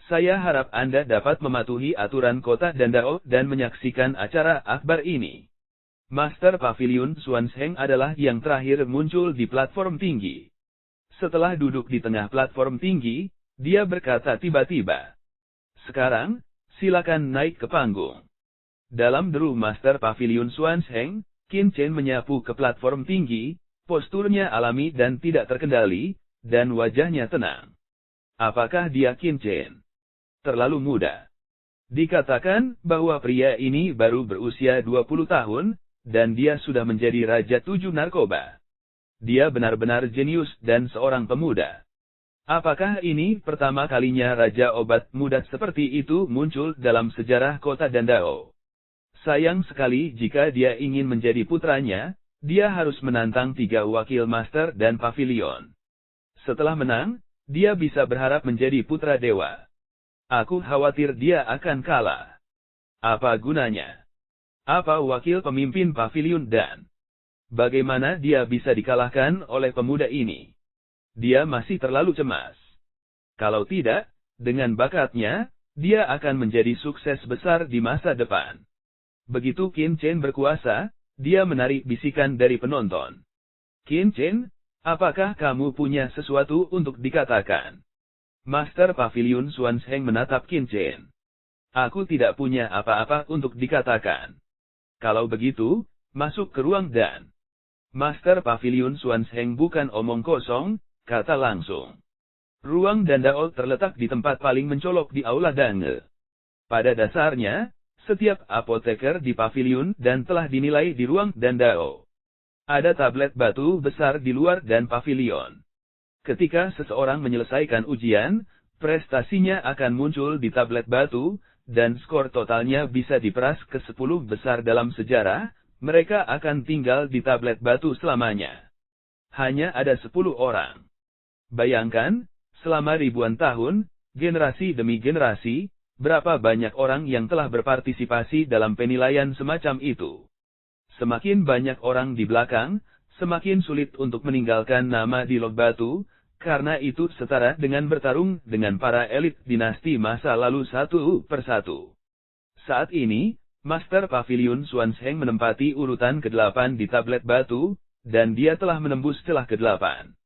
Saya harap Anda dapat mematuhi aturan kota Dandao dan menyaksikan acara akbar ini. Master Pavilion Xuanzheng adalah yang terakhir muncul di platform tinggi. Setelah duduk di tengah platform tinggi, dia berkata tiba-tiba, "Sekarang, silakan naik ke panggung." Dalam deru Master Pavilion Xuanzheng, Qin Chen menyapu ke platform tinggi, posturnya alami dan tidak terkendali, dan wajahnya tenang. Apakah dia Qin Chen? Terlalu muda. Dikatakan bahwa pria ini baru berusia 20 tahun, dan dia sudah menjadi Raja 7 Narkoba. Dia benar-benar jenius dan seorang pemuda. Apakah ini pertama kalinya Raja Obat muda seperti itu muncul dalam sejarah kota Dandao? Sayang sekali jika dia ingin menjadi putranya, dia harus menantang 3 wakil master dan pavilion. Setelah menang, dia bisa berharap menjadi putra dewa. Aku khawatir dia akan kalah. Apa gunanya? Apa wakil pemimpin pavilion dan bagaimana dia bisa dikalahkan oleh pemuda ini? Dia masih terlalu cemas. Kalau tidak, dengan bakatnya, dia akan menjadi sukses besar di masa depan. Begitu Qin Chen berkuasa, dia menarik bisikan dari penonton. "Qin Chen, apakah kamu punya sesuatu untuk dikatakan?" Master Pavilion Swansheng menatap Qin Chen. Aku tidak punya apa-apa untuk dikatakan. Kalau begitu, masuk ke ruang dan. Master Pavilion Swansheng bukan omong kosong, kata langsung. Ruang Dandao terletak di tempat paling mencolok di aula Dange. Pada dasarnya, setiap apoteker di pavilion dan telah dinilai di ruang Dandao. Ada tablet batu besar di luar dan pavilion. Ketika seseorang menyelesaikan ujian, prestasinya akan muncul di tablet batu, dan skor totalnya bisa diperas ke 10 besar dalam sejarah, mereka akan tinggal di tablet batu selamanya. Hanya ada 10 orang. Bayangkan, selama ribuan tahun, generasi demi generasi, berapa banyak orang yang telah berpartisipasi dalam penilaian semacam itu. Semakin banyak orang di belakang, semakin sulit untuk meninggalkan nama di log batu, karena itu setara dengan bertarung dengan para elit dinasti masa lalu satu persatu. Saat ini, Master Pavilion Swansheng menempati urutan ke-8 di tablet batu, dan dia telah menembus celah ke-8.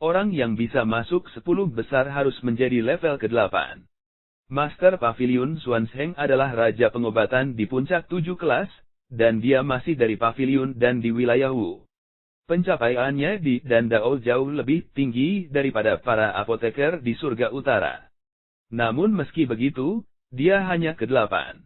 Orang yang bisa masuk 10 besar harus menjadi level ke-8. Master Pavilion Swansheng adalah raja pengobatan di puncak 7 kelas, dan dia masih dari pavilion dan di wilayah Wu. Pencapaiannya di Dandao jauh lebih tinggi daripada para apoteker di surga utara. Namun meski begitu, dia hanya ke-8.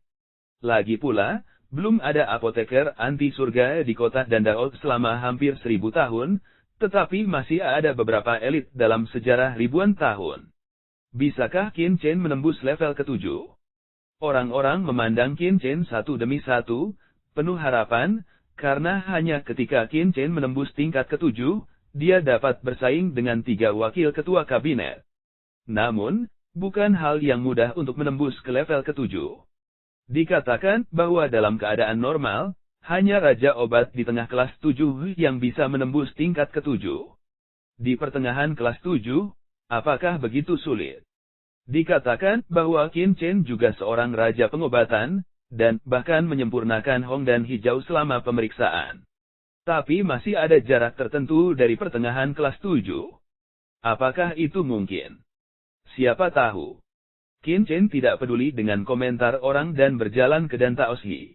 Lagi pula, belum ada apoteker anti surga di kota Dandao selama hampir 1000 tahun, tetapi masih ada beberapa elit dalam sejarah ribuan tahun. Bisakah Qin Chen menembus level ke-7? Orang-orang memandang Qin Chen satu demi satu, penuh harapan, karena hanya ketika Qin Chen menembus tingkat ke-7, dia dapat bersaing dengan 3 wakil ketua kabinet. Namun, bukan hal yang mudah untuk menembus ke level ke-7. Dikatakan bahwa dalam keadaan normal, hanya Raja Obat di tengah kelas 7 yang bisa menembus tingkat ke-7. Di pertengahan kelas 7, apakah begitu sulit? Dikatakan bahwa Qin Chen juga seorang Raja Pengobatan, dan bahkan menyempurnakan Hong dan Hijau selama pemeriksaan. Tapi masih ada jarak tertentu dari pertengahan kelas 7. Apakah itu mungkin? Siapa tahu? Qin Chen tidak peduli dengan komentar orang dan berjalan ke Dantaoshi.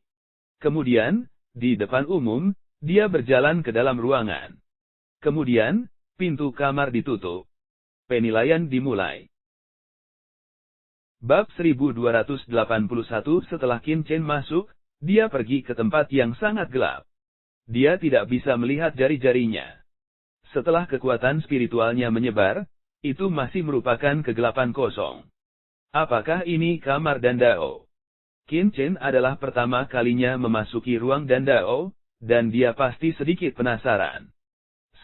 Kemudian, di depan umum, dia berjalan ke dalam ruangan. Kemudian, pintu kamar ditutup. Penilaian dimulai. Bab 1281. Setelah Qin Chen masuk, dia pergi ke tempat yang sangat gelap. Dia tidak bisa melihat jari-jarinya. Setelah kekuatan spiritualnya menyebar, itu masih merupakan kegelapan kosong. Apakah ini kamar Dandao? Qin Chen adalah pertama kalinya memasuki ruang Dandao, dan dia pasti sedikit penasaran.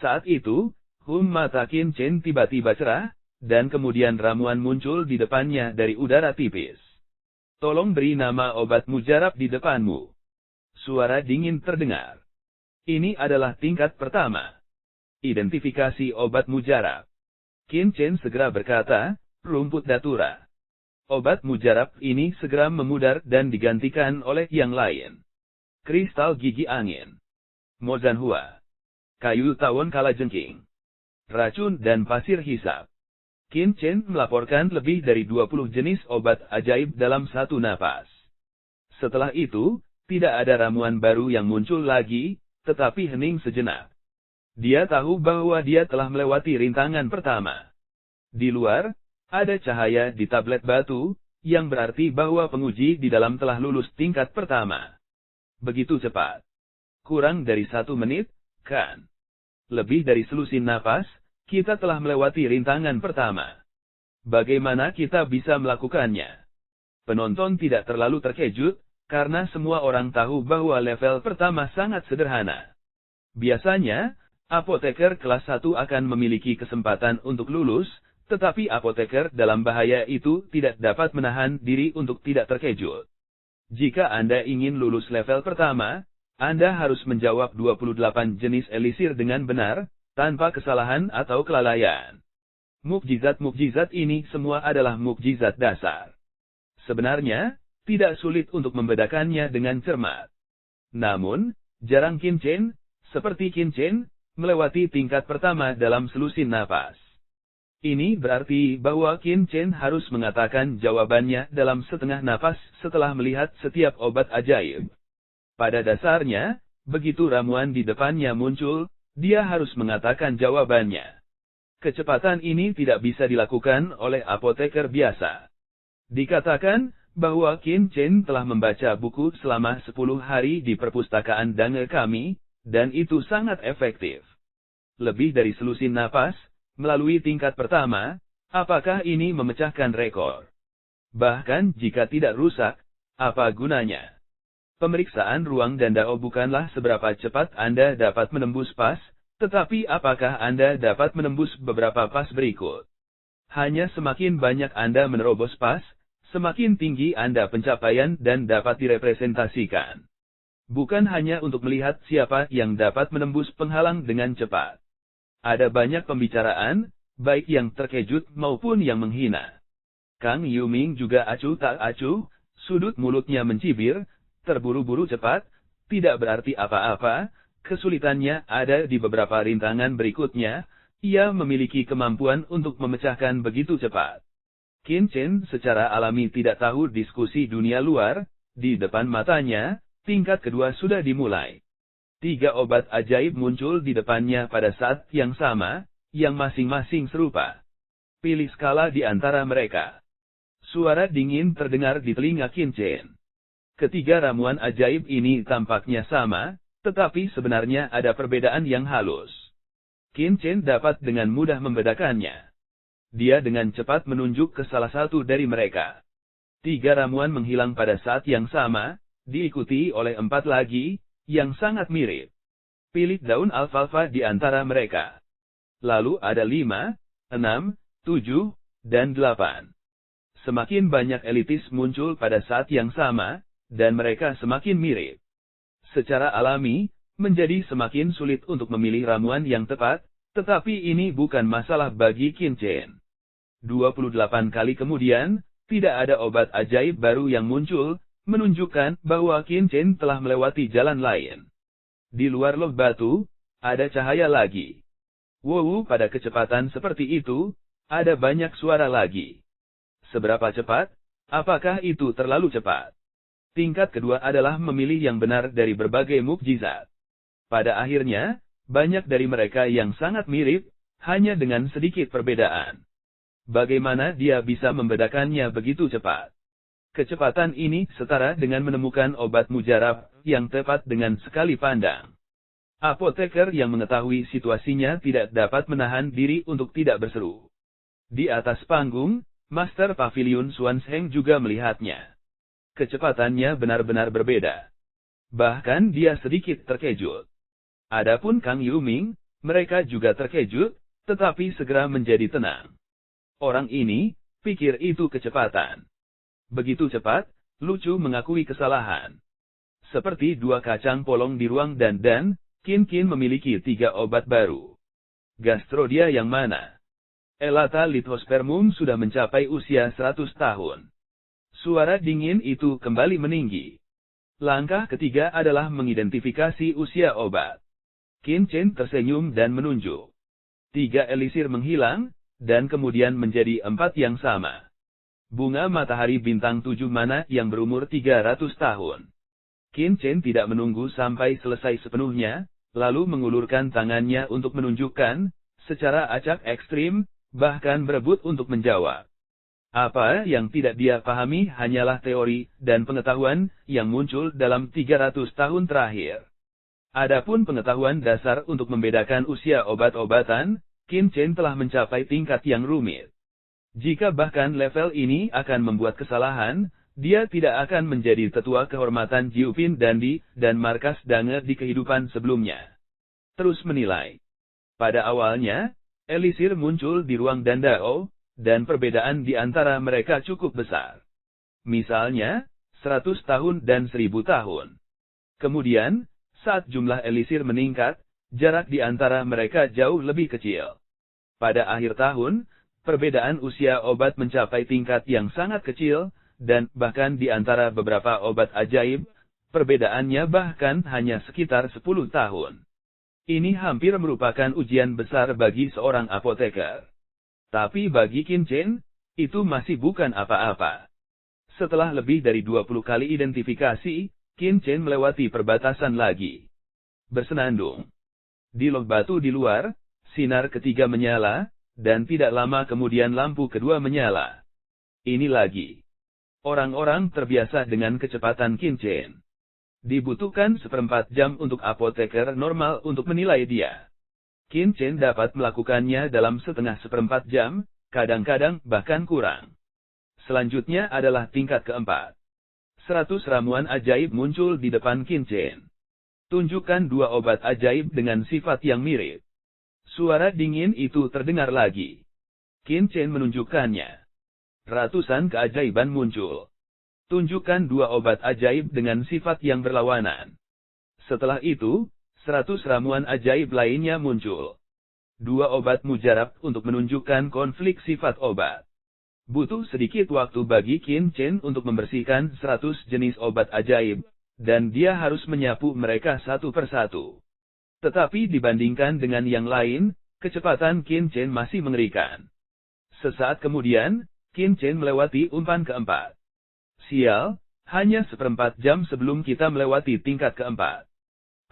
Saat itu, mata Qin Chen tiba-tiba cerah, dan kemudian ramuan muncul di depannya dari udara tipis. Tolong beri nama obat mujarab di depanmu. Suara dingin terdengar. Ini adalah tingkat pertama. Identifikasi obat mujarab. Qin Chen segera berkata, rumput datura. Obat mujarab ini segera memudar dan digantikan oleh yang lain. Kristal gigi angin. Mozanhua. Kayu tawon kalajengking. Racun dan pasir hisap. Qin Chen melaporkan lebih dari 20 jenis obat ajaib dalam satu napas. Setelah itu, tidak ada ramuan baru yang muncul lagi, tetapi hening sejenak. Dia tahu bahwa dia telah melewati rintangan pertama. Di luar, ada cahaya di tablet batu, yang berarti bahwa penguji di dalam telah lulus tingkat pertama. Begitu cepat. Kurang dari 1 menit, kan? Lebih dari selusin napas, kita telah melewati rintangan pertama. Bagaimana kita bisa melakukannya? Penonton tidak terlalu terkejut, karena semua orang tahu bahwa level pertama sangat sederhana. Biasanya, apoteker kelas 1 akan memiliki kesempatan untuk lulus, tetapi apoteker dalam bahaya itu tidak dapat menahan diri untuk tidak terkejut. Jika Anda ingin lulus level pertama, Anda harus menjawab 28 jenis elisir dengan benar, tanpa kesalahan atau kelalaian. Mukjizat-mukjizat ini semua adalah mukjizat dasar. Sebenarnya, tidak sulit untuk membedakannya dengan cermat. Namun, jarang Qin Chen, seperti Qin Chen, melewati tingkat pertama dalam selusin napas. Ini berarti bahwa Qin Chen harus mengatakan jawabannya dalam setengah napas setelah melihat setiap obat ajaib. Pada dasarnya, begitu ramuan di depannya muncul, dia harus mengatakan jawabannya. Kecepatan ini tidak bisa dilakukan oleh apoteker biasa. Dikatakan bahwa Qin Chen telah membaca buku selama 10 hari di perpustakaan Dange kami, dan itu sangat efektif. Lebih dari selusin napas, melalui tingkat pertama, apakah ini memecahkan rekor? Bahkan jika tidak rusak, apa gunanya? Pemeriksaan ruang dan dao bukanlah seberapa cepat Anda dapat menembus pas, tetapi apakah Anda dapat menembus beberapa pas berikut. Hanya semakin banyak Anda menerobos pas, semakin tinggi Anda pencapaian dan dapat direpresentasikan. Bukan hanya untuk melihat siapa yang dapat menembus penghalang dengan cepat. Ada banyak pembicaraan, baik yang terkejut maupun yang menghina. Kang Yuming juga acuh tak acuh, sudut mulutnya mencibir, terburu-buru cepat, tidak berarti apa-apa, kesulitannya ada di beberapa rintangan berikutnya, ia memiliki kemampuan untuk memecahkan begitu cepat. Qin Chen secara alami tidak tahu diskusi dunia luar, di depan matanya, tingkat kedua sudah dimulai. 3 obat ajaib muncul di depannya pada saat yang sama, yang masing-masing serupa. Pilih skala di antara mereka. Suara dingin terdengar di telinga Qin Chen. Ketiga ramuan ajaib ini tampaknya sama, tetapi sebenarnya ada perbedaan yang halus. Qin Chen dapat dengan mudah membedakannya. Dia dengan cepat menunjuk ke salah satu dari mereka. 3 ramuan menghilang pada saat yang sama, diikuti oleh 4 lagi, yang sangat mirip. Pilih daun alfalfa di antara mereka. Lalu ada 5, 6, 7, dan 8. Semakin banyak elitis muncul pada saat yang sama, dan mereka semakin mirip. Secara alami, menjadi semakin sulit untuk memilih ramuan yang tepat, tetapi ini bukan masalah bagi Qin Chen. 28 kali kemudian, tidak ada obat ajaib baru yang muncul, menunjukkan bahwa Qin Chen telah melewati jalan lain. Di luar loh batu, ada cahaya lagi. Wow, pada kecepatan seperti itu, ada banyak suara lagi. Seberapa cepat? Apakah itu terlalu cepat? Tingkat kedua adalah memilih yang benar dari berbagai mukjizat. Pada akhirnya, banyak dari mereka yang sangat mirip, hanya dengan sedikit perbedaan. Bagaimana dia bisa membedakannya begitu cepat? Kecepatan ini setara dengan menemukan obat mujarab yang tepat dengan sekali pandang. Apoteker yang mengetahui situasinya tidak dapat menahan diri untuk tidak berseru. Di atas panggung, Master Pavilion Xuanzheng juga melihatnya. Kecepatannya benar-benar berbeda. Bahkan dia sedikit terkejut. Adapun Kang Yuming, mereka juga terkejut, tetapi segera menjadi tenang. Orang ini, pikir itu kecepatan. Begitu cepat, lucu mengakui kesalahan. Seperti 2 kacang polong di ruang dan Qin memiliki 3 obat baru. Gastrodia yang mana? Elata Lithospermum sudah mencapai usia 100 tahun. Suara dingin itu kembali meninggi. Langkah ketiga adalah mengidentifikasi usia obat. Qin Chen tersenyum dan menunjuk. 3 elisir menghilang, dan kemudian menjadi 4 yang sama. Bunga matahari bintang 7 mana yang berumur 300 tahun. Qin Chen tidak menunggu sampai selesai sepenuhnya, lalu mengulurkan tangannya untuk menunjukkan, secara acak ekstrim, bahkan berebut untuk menjawab. Apa yang tidak dia pahami hanyalah teori dan pengetahuan yang muncul dalam 300 tahun terakhir. Adapun pengetahuan dasar untuk membedakan usia obat-obatan, Qin Chen telah mencapai tingkat yang rumit. Jika bahkan level ini akan membuat kesalahan, dia tidak akan menjadi tetua kehormatan Jiupin Dandi dan markas Dange di kehidupan sebelumnya. Terus menilai. Pada awalnya, elisir muncul di ruang Dandao, dan perbedaan di antara mereka cukup besar. Misalnya, 100 tahun dan 1000 tahun. Kemudian, saat jumlah elisir meningkat, jarak di antara mereka jauh lebih kecil. Pada akhir tahun, perbedaan usia obat mencapai tingkat yang sangat kecil, dan bahkan di antara beberapa obat ajaib, perbedaannya bahkan hanya sekitar 10 tahun. Ini hampir merupakan ujian besar bagi seorang apoteker. Tapi bagi Qin Chen, itu masih bukan apa-apa. Setelah lebih dari 20 kali identifikasi, Qin Chen melewati perbatasan lagi. Bersenandung. Di log batu di luar, sinar ketiga menyala, dan tidak lama kemudian lampu kedua menyala. Ini lagi. Orang-orang terbiasa dengan kecepatan Qin Chen. Dibutuhkan 1/4 jam untuk apoteker normal untuk menilai dia. Qin Chen dapat melakukannya dalam 1/2 jam, kadang-kadang bahkan kurang. Selanjutnya adalah tingkat keempat. 100 ramuan ajaib muncul di depan Qin Chen. Tunjukkan 2 obat ajaib dengan sifat yang mirip. Suara dingin itu terdengar lagi. Qin Chen menunjukkannya. Ratusan keajaiban muncul. Tunjukkan 2 obat ajaib dengan sifat yang berlawanan. Setelah itu, 100 ramuan ajaib lainnya muncul. 2 obat mujarab untuk menunjukkan konflik sifat obat. Butuh sedikit waktu bagi Qin Chen untuk membersihkan 100 jenis obat ajaib, dan dia harus menyapu mereka satu persatu. Tetapi dibandingkan dengan yang lain, kecepatan Qin Chen masih mengerikan. Sesaat kemudian, Qin Chen melewati umpan keempat. Sial, hanya 1/4 jam sebelum kita melewati tingkat keempat.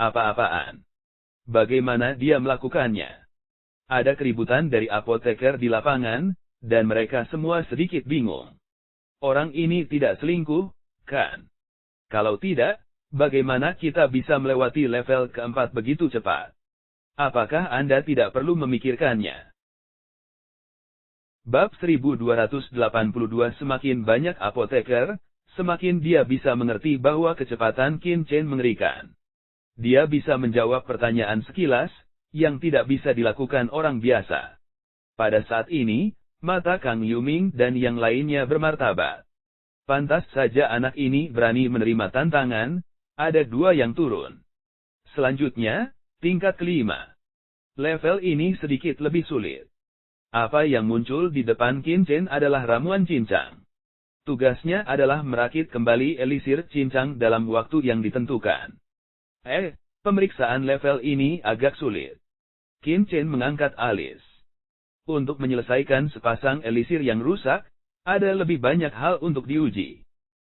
Apa-apaan? Bagaimana dia melakukannya? Ada keributan dari apoteker di lapangan, dan mereka semua sedikit bingung. Orang ini tidak selingkuh, kan? Kalau tidak, bagaimana kita bisa melewati level keempat begitu cepat? Apakah Anda tidak perlu memikirkannya? Bab 1282. Semakin banyak apoteker, semakin dia bisa mengerti bahwa kecepatan Qin Chen mengerikan. Dia bisa menjawab pertanyaan sekilas, yang tidak bisa dilakukan orang biasa. Pada saat ini, mata Kang Yuming dan yang lainnya bermartabat. Pantas saja anak ini berani menerima tantangan, ada 2 yang turun. Selanjutnya, tingkat kelima. Level ini sedikit lebih sulit. Apa yang muncul di depan Qin Chen adalah ramuan cincang. Tugasnya adalah merakit kembali elisir cincang dalam waktu yang ditentukan. Pemeriksaan level ini agak sulit. Qin Chen mengangkat alis. Untuk menyelesaikan sepasang elisir yang rusak, ada lebih banyak hal untuk diuji.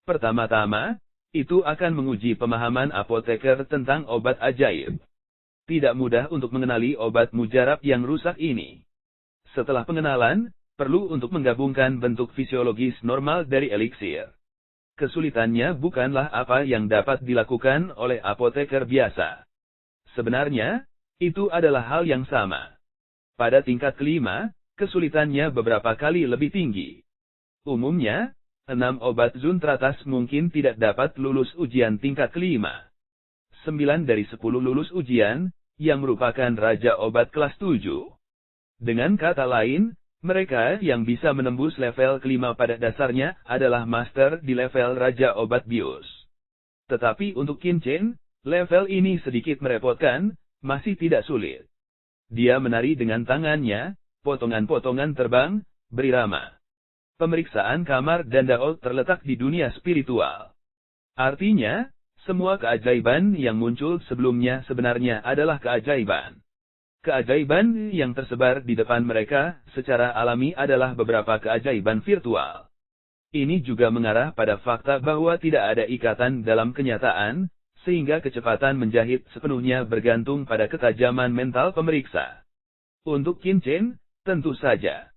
Pertama-tama, itu akan menguji pemahaman apoteker tentang obat ajaib. Tidak mudah untuk mengenali obat mujarab yang rusak ini. Setelah pengenalan, perlu untuk menggabungkan bentuk fisiologis normal dari eliksir. Kesulitannya bukanlah apa yang dapat dilakukan oleh apoteker biasa. Sebenarnya, itu adalah hal yang sama. Pada tingkat kelima, kesulitannya beberapa kali lebih tinggi. Umumnya, 6 obat Zun teratas mungkin tidak dapat lulus ujian tingkat kelima. 9 dari 10 lulus ujian, yang merupakan raja obat kelas 7. Dengan kata lain, mereka yang bisa menembus level kelima pada dasarnya adalah master di level raja obat bius. Tetapi untuk Qin Chen, level ini sedikit merepotkan, masih tidak sulit. Dia menari dengan tangannya, potongan-potongan terbang, berirama. Pemeriksaan kamar dan dao terletak di dunia spiritual. Artinya, semua keajaiban yang muncul sebelumnya sebenarnya adalah keajaiban. Keajaiban yang tersebar di depan mereka secara alami adalah beberapa keajaiban virtual. Ini juga mengarah pada fakta bahwa tidak ada ikatan dalam kenyataan, sehingga kecepatan menjahit sepenuhnya bergantung pada ketajaman mental pemeriksa. Untuk Qin Chen, tentu saja.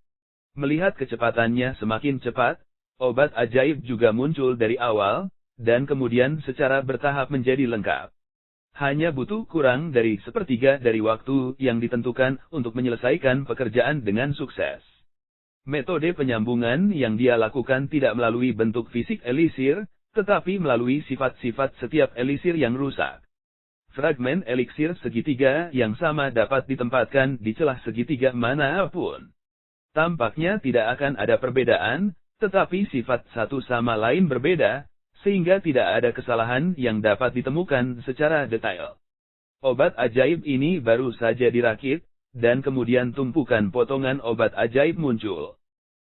Melihat kecepatannya semakin cepat, obat ajaib juga muncul dari awal, dan kemudian secara bertahap menjadi lengkap. Hanya butuh kurang dari 1/3 dari waktu yang ditentukan untuk menyelesaikan pekerjaan dengan sukses. Metode penyambungan yang dia lakukan tidak melalui bentuk fisik elisir, tetapi melalui sifat-sifat setiap elisir yang rusak. Fragmen eliksir segitiga yang sama dapat ditempatkan di celah segitiga manapun. Tampaknya tidak akan ada perbedaan, tetapi sifat satu sama lain berbeda, sehingga tidak ada kesalahan yang dapat ditemukan secara detail. Obat ajaib ini baru saja dirakit, dan kemudian tumpukan potongan obat ajaib muncul.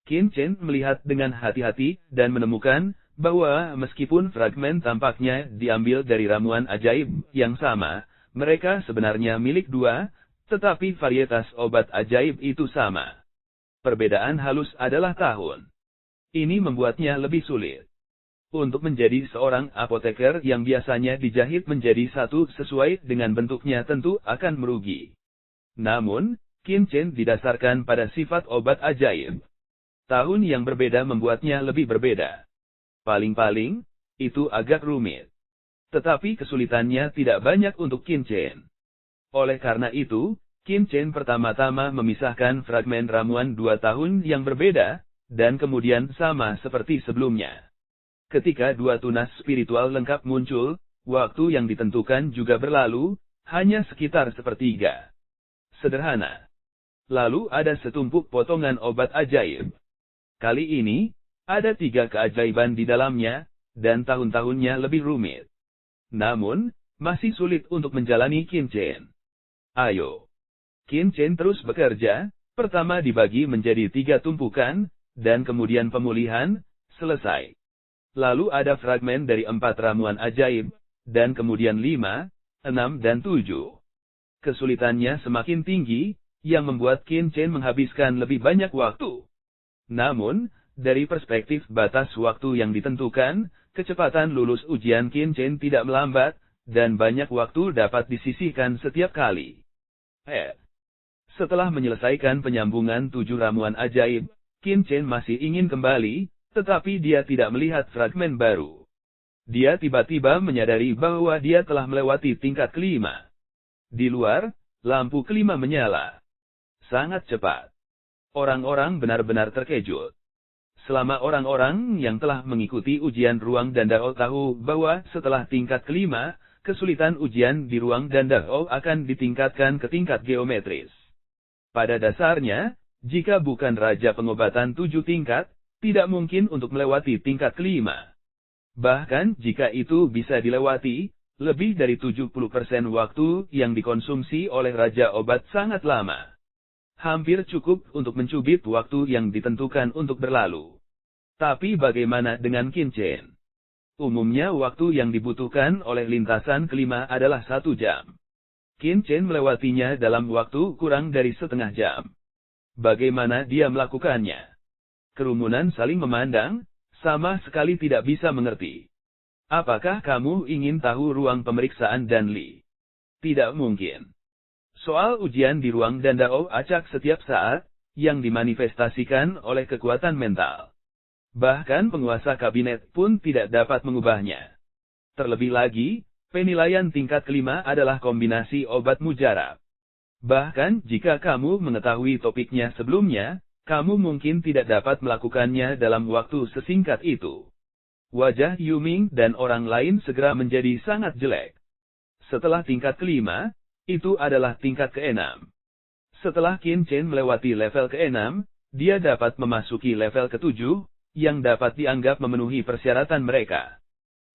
Qin Chen melihat dengan hati-hati dan menemukan bahwa meskipun fragmen tampaknya diambil dari ramuan ajaib yang sama, mereka sebenarnya milik 2, tetapi varietas obat ajaib itu sama. Perbedaan halus adalah tahun. Ini membuatnya lebih sulit. Untuk menjadi seorang apoteker yang biasanya dijahit menjadi satu sesuai dengan bentuknya tentu akan merugi. Namun, Qin didasarkan pada sifat obat ajaib. Tahun yang berbeda membuatnya lebih berbeda. Paling-paling, itu agak rumit. Tetapi kesulitannya tidak banyak untuk Qin. Oleh karena itu, Qin pertama-tama memisahkan fragmen ramuan 2 tahun yang berbeda, dan kemudian sama seperti sebelumnya. Ketika 2 tunas spiritual lengkap muncul, waktu yang ditentukan juga berlalu, hanya sekitar sepertiga. Sederhana. Lalu ada setumpuk potongan obat ajaib. Kali ini, ada 3 keajaiban di dalamnya, dan tahun-tahunnya lebih rumit. Namun, masih sulit untuk menjalani Qin. Ayo. Qin terus bekerja, pertama dibagi menjadi 3 tumpukan, dan kemudian pemulihan, selesai. Lalu ada fragmen dari 4 ramuan ajaib, dan kemudian 5, 6 dan 7. Kesulitannya semakin tinggi, yang membuat Qin menghabiskan lebih banyak waktu. Namun, dari perspektif batas waktu yang ditentukan, kecepatan lulus ujian Qin tidak melambat, dan banyak waktu dapat disisihkan setiap kali. Setelah menyelesaikan penyambungan 7 ramuan ajaib, Qin masih ingin kembali, tetapi dia tidak melihat fragmen baru. Dia tiba-tiba menyadari bahwa dia telah melewati tingkat kelima. Di luar, lampu kelima menyala. Sangat cepat. Orang-orang benar-benar terkejut. Selama orang-orang yang telah mengikuti ujian ruang dan dao tahu bahwa setelah tingkat kelima, kesulitan ujian di ruang dan dao akan ditingkatkan ke tingkat geometris. Pada dasarnya, jika bukan Raja Pengobatan 7 tingkat, tidak mungkin untuk melewati tingkat kelima. Bahkan jika itu bisa dilewati, lebih dari 70% waktu yang dikonsumsi oleh Raja Obat sangat lama. Hampir cukup untuk mencubit waktu yang ditentukan untuk berlalu. Tapi bagaimana dengan Qin? Umumnya waktu yang dibutuhkan oleh lintasan kelima adalah 1 jam. Qin melewatinya dalam waktu kurang dari setengah jam. Bagaimana dia melakukannya? Kerumunan saling memandang, sama sekali tidak bisa mengerti. Apakah kamu ingin tahu ruang pemeriksaan Danli? Tidak mungkin. Soal ujian di ruang dan dao acak setiap saat, yang dimanifestasikan oleh kekuatan mental. Bahkan penguasa kabinet pun tidak dapat mengubahnya. Terlebih lagi, penilaian tingkat kelima adalah kombinasi obat mujarab. Bahkan jika kamu mengetahui topiknya sebelumnya, kamu mungkin tidak dapat melakukannya dalam waktu sesingkat itu. Wajah Yuming dan orang lain segera menjadi sangat jelek. Setelah tingkat kelima, itu adalah tingkat keenam. Setelah Qin melewati level keenam, dia dapat memasuki level ketujuh, yang dapat dianggap memenuhi persyaratan mereka.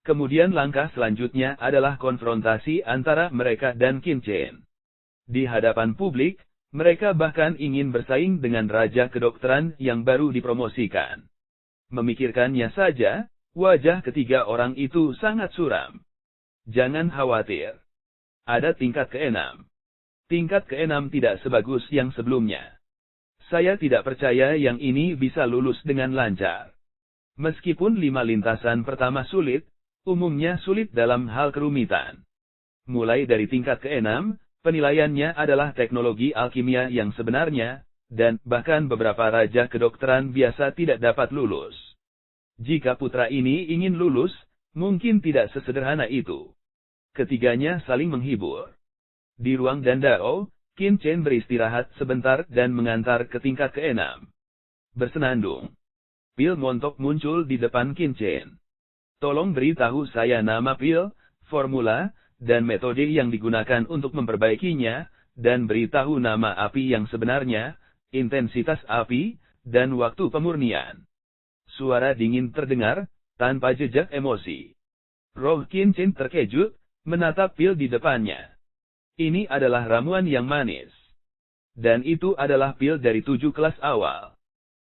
Kemudian langkah selanjutnya adalah konfrontasi antara mereka dan Qin. Di hadapan publik, mereka bahkan ingin bersaing dengan Raja Kedokteran yang baru dipromosikan. Memikirkannya saja, wajah ketiga orang itu sangat suram. Jangan khawatir. Ada tingkat keenam. Tingkat keenam tidak sebagus yang sebelumnya. Saya tidak percaya yang ini bisa lulus dengan lancar. Meskipun 5 lintasan pertama sulit, umumnya sulit dalam hal kerumitan. Mulai dari tingkat keenam, penilaiannya adalah teknologi alkimia yang sebenarnya, dan bahkan beberapa raja kedokteran biasa tidak dapat lulus. Jika putra ini ingin lulus, mungkin tidak sesederhana itu. Ketiganya saling menghibur. Di ruang dan dao, Qin beristirahat sebentar dan mengantar ke tingkat keenam. Bersenandung. Pil montok muncul di depan Qin. Tolong beritahu saya nama pil, formula, dan metode yang digunakan untuk memperbaikinya, dan beritahu nama api yang sebenarnya, intensitas api, dan waktu pemurnian. Suara dingin terdengar, tanpa jejak emosi. Roh Qin terkejut, menatap pil di depannya. Ini adalah ramuan yang manis. Dan itu adalah pil dari 7 kelas awal.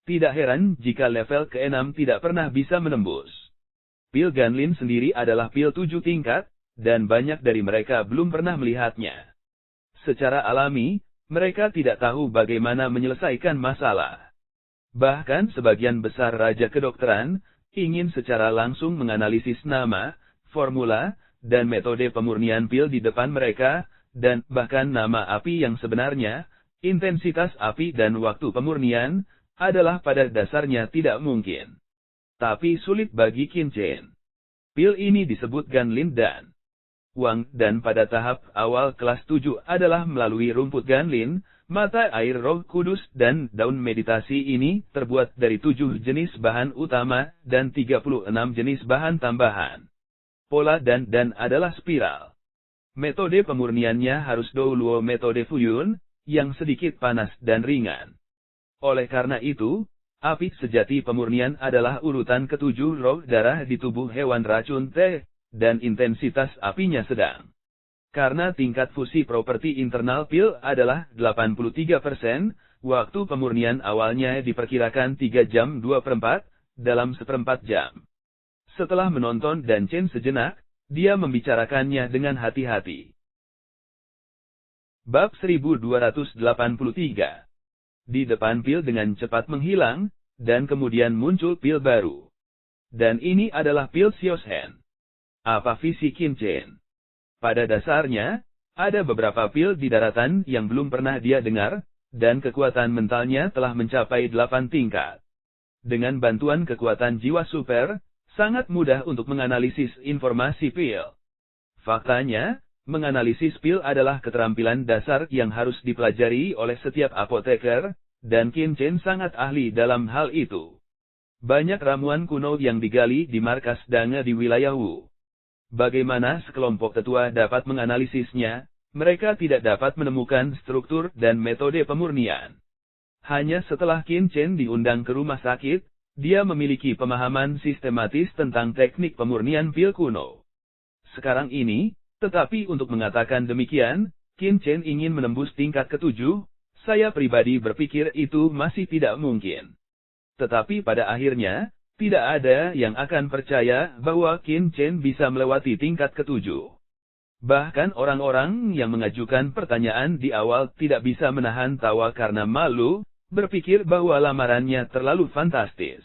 Tidak heran jika level ke-6 tidak pernah bisa menembus. Pil Ganlin sendiri adalah pil 7 tingkat, dan banyak dari mereka belum pernah melihatnya. Secara alami, mereka tidak tahu bagaimana menyelesaikan masalah. Bahkan sebagian besar raja kedokteran, ingin secara langsung menganalisis nama, formula, dan metode pemurnian pil di depan mereka, dan bahkan nama api yang sebenarnya, intensitas api dan waktu pemurnian, adalah pada dasarnya tidak mungkin. Tapi sulit bagi Qin Chen. Pil ini disebut Ganlin dan Wang, dan pada tahap awal kelas 7 adalah melalui rumput Ganlin, mata air Roh Kudus dan daun meditasi ini terbuat dari 7 jenis bahan utama dan 36 jenis bahan tambahan. Pola dan adalah spiral. Metode pemurniannya harus Douluo metode Fuyun, yang sedikit panas dan ringan. Oleh karena itu, api sejati pemurnian adalah urutan ketujuh roh darah di tubuh hewan racun teh, dan intensitas apinya sedang. Karena tingkat fusi properti internal pil adalah 83%, waktu pemurnian awalnya diperkirakan 3 jam 2/4, dalam 1/4 jam. Setelah menonton dan Chen sejenak, dia membicarakannya dengan hati-hati. Bab 1283. Di depan pil dengan cepat menghilang, dan kemudian muncul pil baru. Dan ini adalah pil Xioshen. Apa visi Qin Chen? Pada dasarnya, ada beberapa pil di daratan yang belum pernah dia dengar, dan kekuatan mentalnya telah mencapai 8 tingkat. Dengan bantuan kekuatan jiwa super, sangat mudah untuk menganalisis informasi pil. Faktanya, menganalisis pil adalah keterampilan dasar yang harus dipelajari oleh setiap apoteker, dan Qin Chen sangat ahli dalam hal itu. Banyak ramuan kuno yang digali di markas Danga di wilayah Wu. Bagaimana sekelompok tetua dapat menganalisisnya, mereka tidak dapat menemukan struktur dan metode pemurnian. Hanya setelah Qin Chen diundang ke rumah sakit, dia memiliki pemahaman sistematis tentang teknik pemurnian pil kuno. Sekarang ini, tetapi untuk mengatakan demikian, Qin Chen ingin menembus tingkat ke-7, saya pribadi berpikir itu masih tidak mungkin. Tetapi pada akhirnya, tidak ada yang akan percaya bahwa Qin Chen bisa melewati tingkat ke-7. Bahkan orang-orang yang mengajukan pertanyaan di awal tidak bisa menahan tawa karena malu, berpikir bahwa lamarannya terlalu fantastis.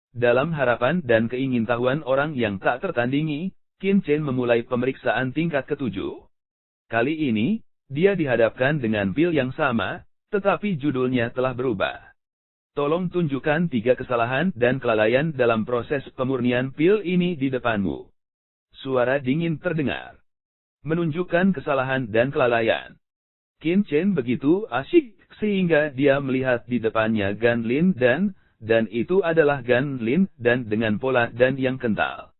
Dalam harapan dan keingintahuan orang yang tak tertandingi, Qin Chen memulai pemeriksaan tingkat ke-7. Kali ini, dia dihadapkan dengan pil yang sama, tetapi judulnya telah berubah. Tolong tunjukkan 3 kesalahan dan kelalaian dalam proses pemurnian pil ini di depanmu. Suara dingin terdengar. Menunjukkan kesalahan dan kelalaian. Qin Chen begitu asyik, sehingga dia melihat di depannya Ganlin dan itu adalah Ganlin dan dengan pola dan yang kental.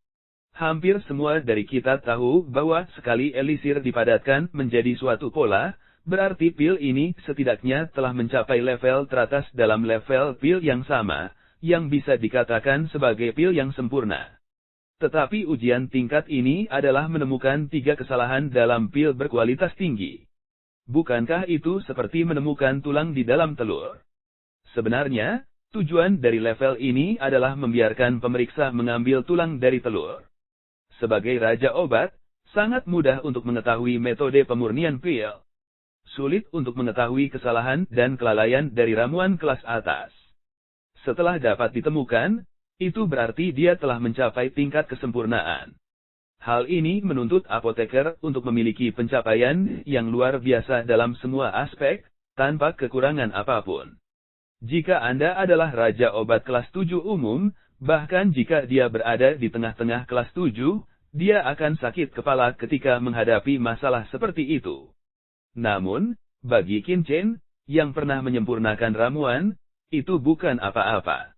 Hampir semua dari kita tahu bahwa sekali elisir dipadatkan menjadi suatu pola, berarti pil ini setidaknya telah mencapai level teratas dalam level pil yang sama, yang bisa dikatakan sebagai pil yang sempurna. Tetapi ujian tingkat ini adalah menemukan 3 kesalahan dalam pil berkualitas tinggi. Bukankah itu seperti menemukan tulang di dalam telur? Sebenarnya, tujuan dari level ini adalah membiarkan pemeriksa mengambil tulang dari telur. Sebagai raja obat, sangat mudah untuk mengetahui metode pemurnian pil. Sulit untuk mengetahui kesalahan dan kelalaian dari ramuan kelas atas. Setelah dapat ditemukan, itu berarti dia telah mencapai tingkat kesempurnaan. Hal ini menuntut apoteker untuk memiliki pencapaian yang luar biasa dalam semua aspek, tanpa kekurangan apapun. Jika Anda adalah raja obat kelas 7 umum, bahkan jika dia berada di tengah-tengah kelas 7, dia akan sakit kepala ketika menghadapi masalah seperti itu. Namun, bagi Qin Chen, yang pernah menyempurnakan ramuan, itu bukan apa-apa.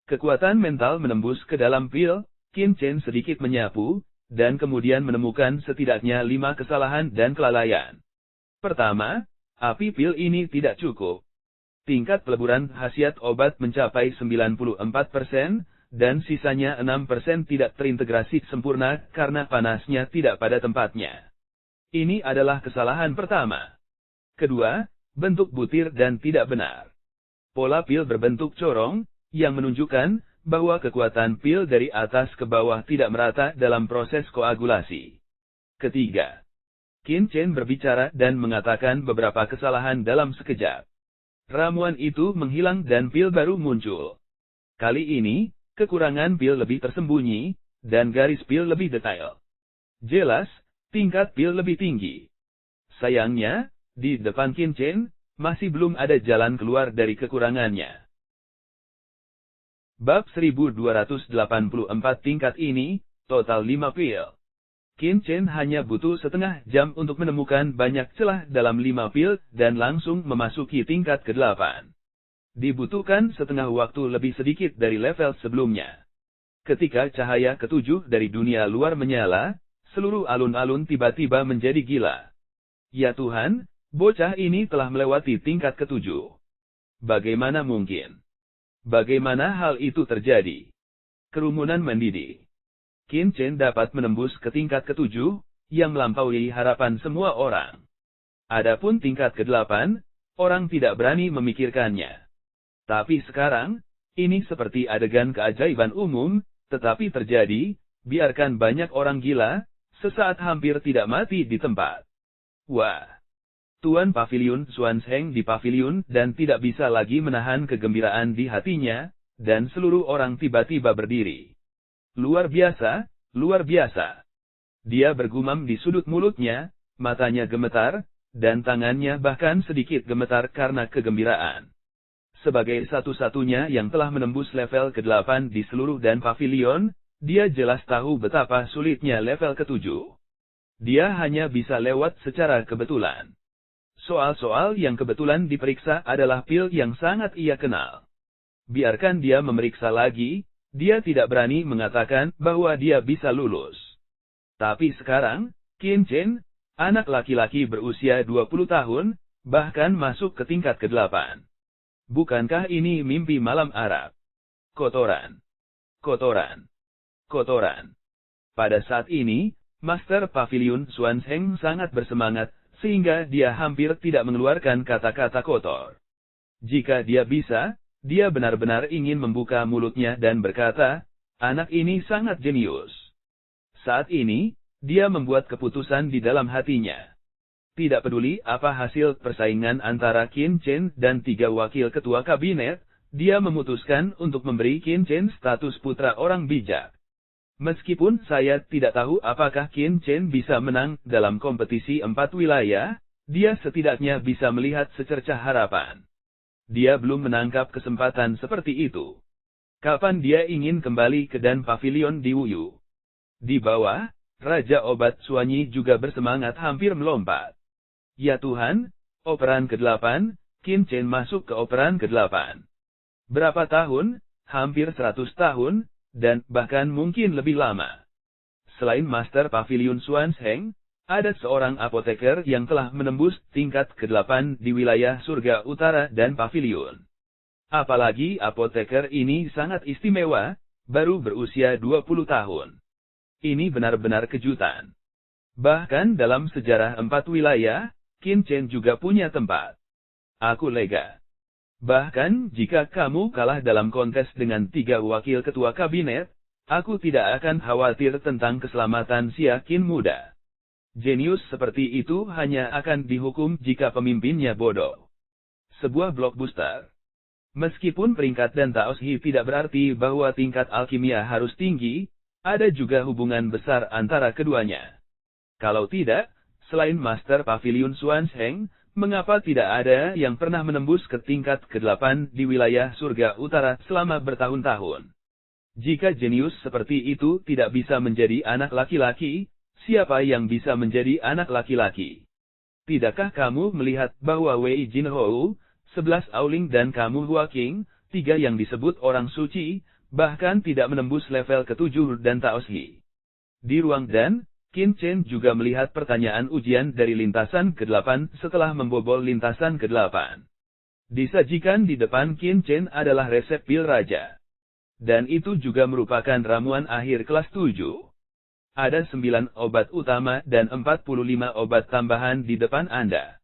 Kekuatan mental menembus ke dalam pil, Qin Chen sedikit menyapu, dan kemudian menemukan setidaknya 5 kesalahan dan kelalaian. Pertama, api pil ini tidak cukup. Tingkat peleburan khasiat obat mencapai 94%, dan sisanya 6% tidak terintegrasi sempurna karena panasnya tidak pada tempatnya. Ini adalah kesalahan pertama. Kedua, bentuk butir dan tidak benar. Pola pil berbentuk corong, yang menunjukkan bahwa kekuatan pil dari atas ke bawah tidak merata dalam proses koagulasi. Ketiga, Qin Chen berbicara dan mengatakan beberapa kesalahan dalam sekejap. Ramuan itu menghilang dan pil baru muncul. Kali ini, kekurangan pil lebih tersembunyi, dan garis pil lebih detail. Jelas, tingkat pil lebih tinggi. Sayangnya, di depan Qin Chen, masih belum ada jalan keluar dari kekurangannya. Bab 1284 tingkat ini, total 5 pil. Qin Chen hanya butuh setengah jam untuk menemukan banyak celah dalam 5 pil dan langsung memasuki tingkat ke-8. Dibutuhkan setengah waktu lebih sedikit dari level sebelumnya. Ketika cahaya ke-7 dari dunia luar menyala, seluruh alun-alun tiba-tiba menjadi gila. Ya Tuhan, bocah ini telah melewati tingkat ke-7. Bagaimana mungkin? Bagaimana hal itu terjadi? Kerumunan mendidih. Qin Chen dapat menembus ke tingkat ke-7, yang melampaui harapan semua orang. Adapun tingkat ke-8, orang tidak berani memikirkannya. Tapi sekarang, ini seperti adegan keajaiban umum, tetapi terjadi, biarkan banyak orang gila, sesaat hampir tidak mati di tempat. Wah! Tuan Paviliun Xuanzheng di paviliun dan tidak bisa lagi menahan kegembiraan di hatinya, dan seluruh orang tiba-tiba berdiri. Luar biasa, luar biasa. Dia bergumam di sudut mulutnya, matanya gemetar, dan tangannya bahkan sedikit gemetar karena kegembiraan. Sebagai satu-satunya yang telah menembus level ke-8 di seluruh dan pavilion, dia jelas tahu betapa sulitnya level ke-7. Dia hanya bisa lewat secara kebetulan. Soal-soal yang kebetulan diperiksa adalah pil yang sangat ia kenal. Biarkan dia memeriksa lagi, dia tidak berani mengatakan bahwa dia bisa lulus. Tapi sekarang, Qin Chen, anak laki-laki berusia 20 tahun, bahkan masuk ke tingkat ke-8. Bukankah ini mimpi malam Arab? Kotoran. Kotoran. Kotoran. Pada saat ini, Master Paviliun Xuanzheng sangat bersemangat, sehingga dia hampir tidak mengeluarkan kata-kata kotor. Jika dia bisa, dia benar-benar ingin membuka mulutnya dan berkata, anak ini sangat jenius. Saat ini, dia membuat keputusan di dalam hatinya. Tidak peduli apa hasil persaingan antara Qin Chen dan 3 wakil ketua kabinet, dia memutuskan untuk memberi Qin Chen status putra orang bijak. Meskipun saya tidak tahu apakah Qin Chen bisa menang dalam kompetisi 4 wilayah, dia setidaknya bisa melihat secercah harapan. Dia belum menangkap kesempatan seperti itu. Kapan dia ingin kembali ke Dan Pavilion di Wuyu? Di bawah, Raja Obat Suanyi juga bersemangat hampir melompat. Ya Tuhan, operan ke-8, Qin Chen masuk ke operan ke-8. Berapa tahun? Hampir 100 tahun, dan bahkan mungkin lebih lama. Selain Master Pavilion Xuanzheng, ada seorang apoteker yang telah menembus tingkat ke-8 di wilayah surga utara dan pavilion. Apalagi apoteker ini sangat istimewa, baru berusia 20 tahun. Ini benar-benar kejutan. Bahkan dalam sejarah 4 wilayah, Qin Chen juga punya tempat. Aku lega. Bahkan jika kamu kalah dalam kontes dengan 3 wakil ketua kabinet, aku tidak akan khawatir tentang keselamatan si Qin muda. Jenius seperti itu hanya akan dihukum jika pemimpinnya bodoh. Sebuah blockbuster. Meskipun peringkat dan Taoshi tidak berarti bahwa tingkat alkimia harus tinggi, ada juga hubungan besar antara keduanya. Kalau tidak, selain Master Pavilion Xuanzheng, mengapa tidak ada yang pernah menembus ke tingkat ke-8 di wilayah surga utara selama bertahun-tahun? Jika jenius seperti itu tidak bisa menjadi anak laki-laki, siapa yang bisa menjadi anak laki-laki? Tidakkah kamu melihat bahwa Wei Jinhou, 11 Aoling dan kamu Hua Qing, 3 yang disebut orang suci, bahkan tidak menembus level ke-7 dan Taoshi? Di ruang Dan, Qin Chen juga melihat pertanyaan ujian dari lintasan ke-8 setelah membobol lintasan ke-8. Disajikan di depan Qin Chen adalah resep pil raja. Dan itu juga merupakan ramuan akhir kelas 7. Ada 9 obat utama dan 45 obat tambahan di depan Anda.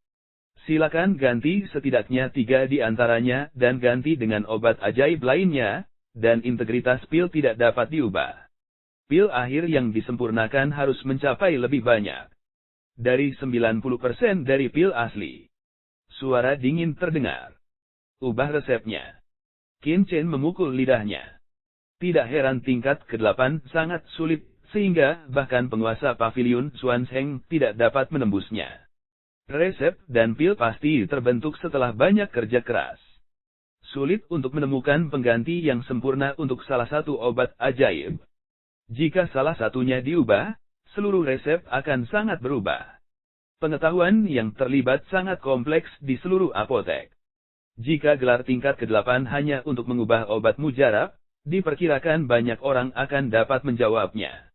Silakan ganti setidaknya 3 di antaranya dan ganti dengan obat ajaib lainnya, dan integritas pil tidak dapat diubah. Pil akhir yang disempurnakan harus mencapai lebih banyak dari 90% dari pil asli. Suara dingin terdengar. ubah resepnya. Qin Chen memukul lidahnya. Tidak heran tingkat ke-8 sangat sulit, sehingga bahkan penguasa paviliun Xuanzheng tidak dapat menembusnya. Resep dan pil pasti terbentuk setelah banyak kerja keras. Sulit untuk menemukan pengganti yang sempurna untuk salah satu obat ajaib. Jika salah satunya diubah, seluruh resep akan sangat berubah. Pengetahuan yang terlibat sangat kompleks di seluruh apotek. Jika gelar tingkat ke-8 hanya untuk mengubah obat mujarab, diperkirakan banyak orang akan dapat menjawabnya.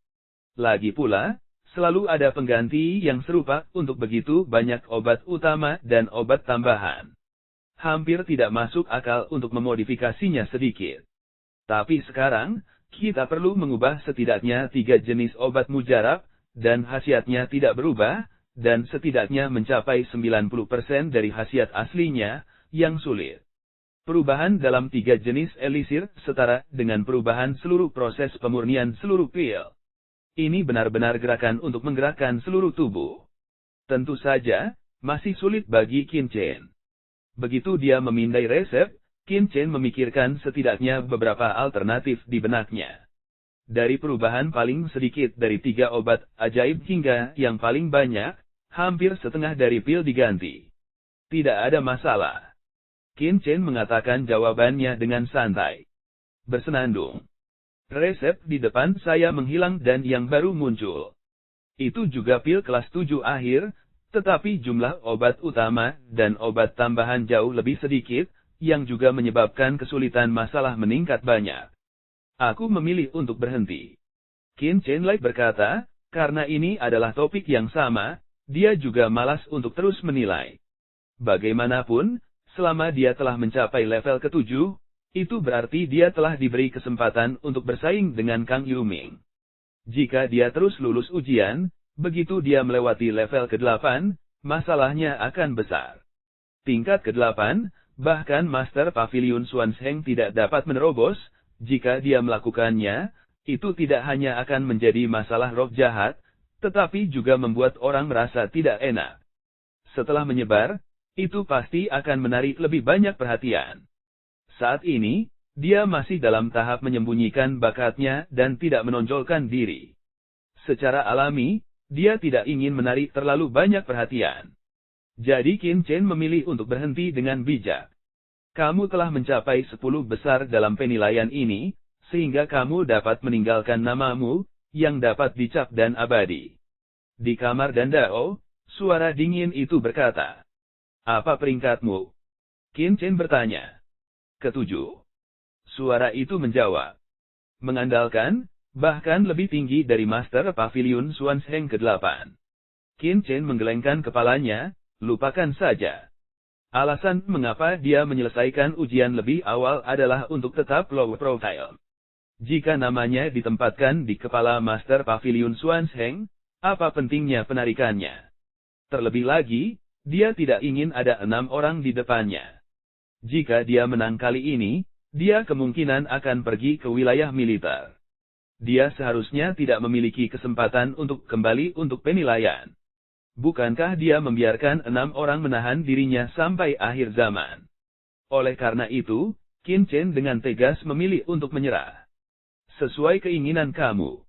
Lagi pula, selalu ada pengganti yang serupa untuk begitu banyak obat utama dan obat tambahan. Hampir tidak masuk akal untuk memodifikasinya sedikit. Tapi sekarang, kita perlu mengubah setidaknya 3 jenis obat mujarab, dan khasiatnya tidak berubah, dan setidaknya mencapai 90% dari khasiat aslinya, yang sulit. Perubahan dalam 3 jenis elisir setara dengan perubahan seluruh proses pemurnian seluruh pil. Ini benar-benar gerakan untuk menggerakkan seluruh tubuh. Tentu saja, masih sulit bagi Qin Chen. Begitu dia memindai resep, Qin Chen memikirkan setidaknya beberapa alternatif di benaknya. Dari perubahan paling sedikit dari 3 obat ajaib hingga yang paling banyak, hampir setengah dari pil diganti. Tidak ada masalah. Qin Chen mengatakan jawabannya dengan santai. Bersenandung. Resep di depan saya menghilang dan yang baru muncul. Itu juga pil kelas 7 akhir, tetapi jumlah obat utama dan obat tambahan jauh lebih sedikit, yang juga menyebabkan kesulitan masalah meningkat banyak. Aku memilih untuk berhenti. Qin Chen Lai berkata, karena ini adalah topik yang sama, dia juga malas untuk terus menilai. Bagaimanapun, selama dia telah mencapai level ke-7, itu berarti dia telah diberi kesempatan untuk bersaing dengan Kang Yuming. Jika dia terus lulus ujian, begitu dia melewati level ke-8, masalahnya akan besar. Tingkat ke-8, bahkan Master Pavilion Xuanzheng tidak dapat menerobos, jika dia melakukannya, itu tidak hanya akan menjadi masalah roh jahat, tetapi juga membuat orang merasa tidak enak. Setelah menyebar, itu pasti akan menarik lebih banyak perhatian. Saat ini, dia masih dalam tahap menyembunyikan bakatnya dan tidak menonjolkan diri. Secara alami, dia tidak ingin menarik terlalu banyak perhatian. Jadi Qin Chen memilih untuk berhenti dengan bijak. Kamu telah mencapai 10 besar dalam penilaian ini, sehingga kamu dapat meninggalkan namamu, yang dapat dicap dan abadi. Di kamar Dandao, suara dingin itu berkata. Apa peringkatmu? Qin Chen bertanya. Ke-7. Suara itu menjawab. Mengandalkan, bahkan lebih tinggi dari Master Pavilion Xuanzheng ke-8. Qin Chen menggelengkan kepalanya, lupakan saja. Alasan mengapa dia menyelesaikan ujian lebih awal adalah untuk tetap low profile. Jika namanya ditempatkan di kepala Master Pavilion Xuanzheng, apa pentingnya penarikannya? Terlebih lagi, dia tidak ingin ada 6 orang di depannya. Jika dia menang kali ini, dia kemungkinan akan pergi ke wilayah militer. Dia seharusnya tidak memiliki kesempatan untuk kembali untuk penilaian. Bukankah dia membiarkan 6 orang menahan dirinya sampai akhir zaman? Oleh karena itu, Qin Chen dengan tegas memilih untuk menyerah. Sesuai keinginan kamu.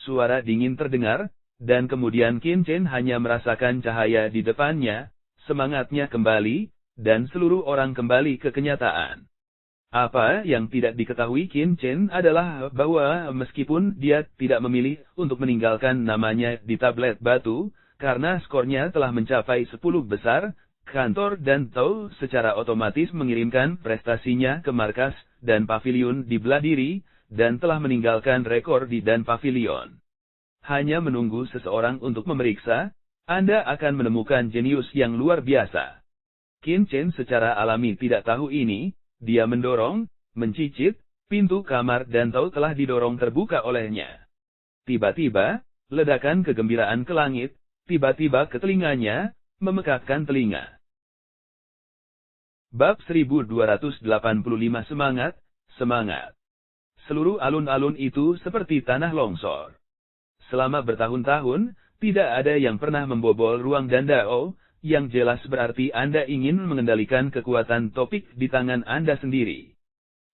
Suara dingin terdengar, dan kemudian Qin Chen hanya merasakan cahaya di depannya, semangatnya kembali, dan seluruh orang kembali ke kenyataan. Apa yang tidak diketahui Qin Chen adalah bahwa meskipun dia tidak memilih untuk meninggalkan namanya di tablet batu, karena skornya telah mencapai 10 besar, kantor Dandao secara otomatis mengirimkan prestasinya ke markas dan pavilion di Bladiri, dan telah meninggalkan rekor di Dan Pavilion. Hanya menunggu seseorang untuk memeriksa, Anda akan menemukan jenius yang luar biasa. Qin Chen secara alami tidak tahu ini, dia mendorong, mencicit, pintu kamar Dandao telah didorong terbuka olehnya. Tiba-tiba, ledakan kegembiraan ke langit, tiba-tiba ke telinganya, memekakkan telinga. Bab 1285 Semangat, Semangat. Seluruh alun-alun itu seperti tanah longsor. Selama bertahun-tahun, tidak ada yang pernah membobol ruang Dandao, yang jelas berarti Anda ingin mengendalikan kekuatan topik di tangan Anda sendiri.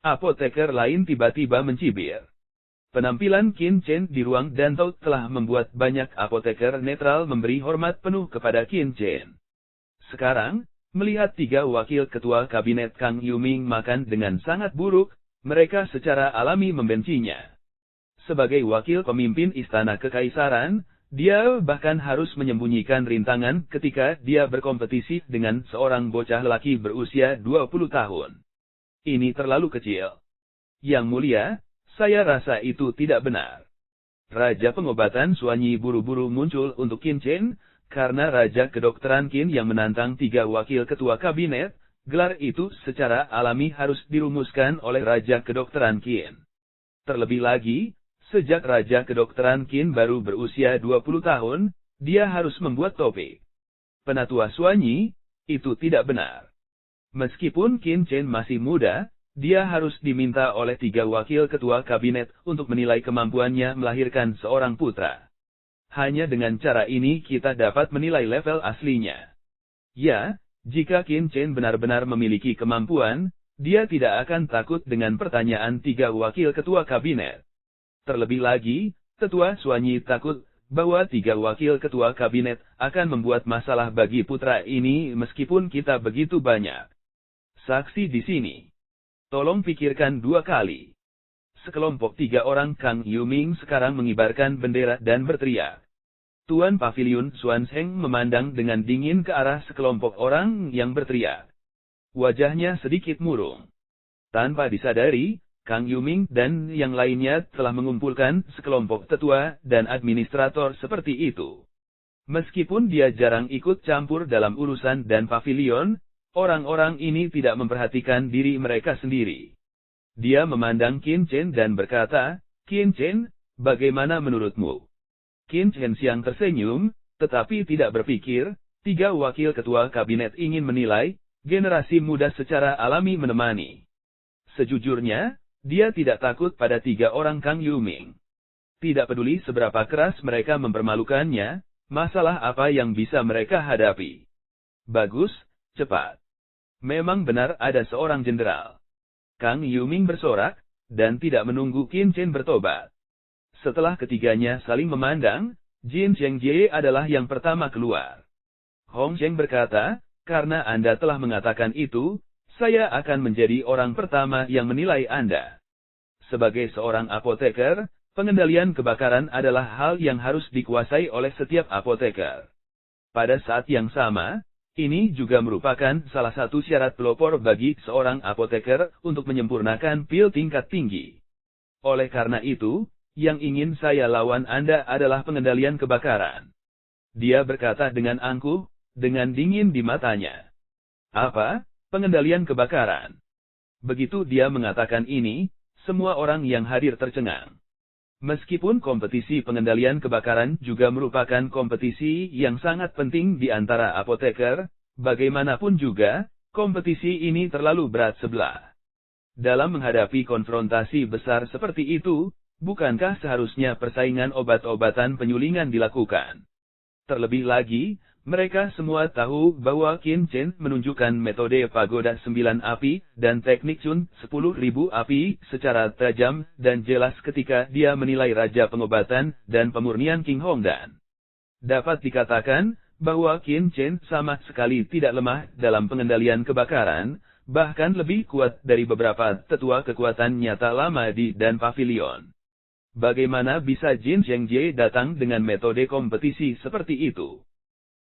Apoteker lain tiba-tiba mencibir. Penampilan Qin Chen di ruang Dantou telah membuat banyak apoteker netral memberi hormat penuh kepada Qin Chen. Sekarang, melihat tiga wakil ketua kabinet Kang Yuming makan dengan sangat buruk, mereka secara alami membencinya. Sebagai wakil pemimpin istana kekaisaran, dia bahkan harus menyembunyikan rintangan ketika dia berkompetisi dengan seorang bocah laki berusia 20 tahun. Ini terlalu kecil. Yang mulia, saya rasa itu tidak benar. Raja pengobatan Suanyi buru-buru muncul untuk Qin Chen, karena Raja Kedokteran Qin yang menantang tiga wakil ketua kabinet, gelar itu secara alami harus dirumuskan oleh Raja Kedokteran Qin. Terlebih lagi, sejak Raja Kedokteran Qin baru berusia 20 tahun, dia harus membuat topik. Penatua Suanyi, itu tidak benar. Meskipun Qin Chen masih muda, dia harus diminta oleh tiga wakil ketua kabinet untuk menilai kemampuannya melahirkan seorang putra. Hanya dengan cara ini kita dapat menilai level aslinya. Ya, jika Qin Chen benar-benar memiliki kemampuan, dia tidak akan takut dengan pertanyaan tiga wakil ketua kabinet. Terlebih lagi, Tetua Suanyi takut bahwa tiga wakil ketua kabinet akan membuat masalah bagi putra ini meskipun kita begitu banyak. Saksi di sini. Tolong pikirkan dua kali. Sekelompok tiga orang Kang Yuming sekarang mengibarkan bendera dan berteriak. Tuan Paviliun Xuanzheng memandang dengan dingin ke arah sekelompok orang yang berteriak. Wajahnya sedikit murung. Tanpa disadari, Kang Yuming dan yang lainnya telah mengumpulkan sekelompok tetua dan administrator seperti itu. Meskipun dia jarang ikut campur dalam urusan dan pavilion, orang-orang ini tidak memperhatikan diri mereka sendiri. Dia memandang Qin Chen dan berkata, "Qin Chen, bagaimana menurutmu?" Qin Chen siang tersenyum, tetapi tidak berpikir, tiga wakil ketua kabinet ingin menilai, generasi muda secara alami menemani. Sejujurnya, dia tidak takut pada tiga orang Kang Yuming. Tidak peduli seberapa keras mereka mempermalukannya, masalah apa yang bisa mereka hadapi. Bagus, cepat. Memang benar ada seorang jenderal. Kang Yuming bersorak, dan tidak menunggu Qin Chen bertobat. Setelah ketiganya saling memandang, Jin Zhengjie adalah yang pertama keluar. Hong Zheng berkata, karena Anda telah mengatakan itu, saya akan menjadi orang pertama yang menilai Anda. Sebagai seorang apoteker, pengendalian kebakaran adalah hal yang harus dikuasai oleh setiap apoteker. Pada saat yang sama, ini juga merupakan salah satu syarat pelopor bagi seorang apoteker untuk menyempurnakan pil tingkat tinggi. Oleh karena itu, yang ingin saya lawan Anda adalah pengendalian kebakaran. Dia berkata dengan angkuh, dengan dingin di matanya. Apa? Pengendalian kebakaran. Begitu dia mengatakan ini, semua orang yang hadir tercengang. Meskipun kompetisi pengendalian kebakaran juga merupakan kompetisi yang sangat penting di antara apoteker, bagaimanapun juga, kompetisi ini terlalu berat sebelah. Dalam menghadapi konfrontasi besar seperti itu, bukankah seharusnya persaingan obat-obatan penyulingan dilakukan? Terlebih lagi, mereka semua tahu bahwa Qin Chen menunjukkan metode pagoda 9 api dan teknik Chun 10.000 api secara tajam dan jelas ketika dia menilai Raja Pengobatan dan Pemurnian King Hongdan. Dapat dikatakan bahwa Qin Chen sama sekali tidak lemah dalam pengendalian kebakaran, bahkan lebih kuat dari beberapa tetua kekuatan nyata lama di dan pavilion. Bagaimana bisa Jin Zhengjie datang dengan metode kompetisi seperti itu?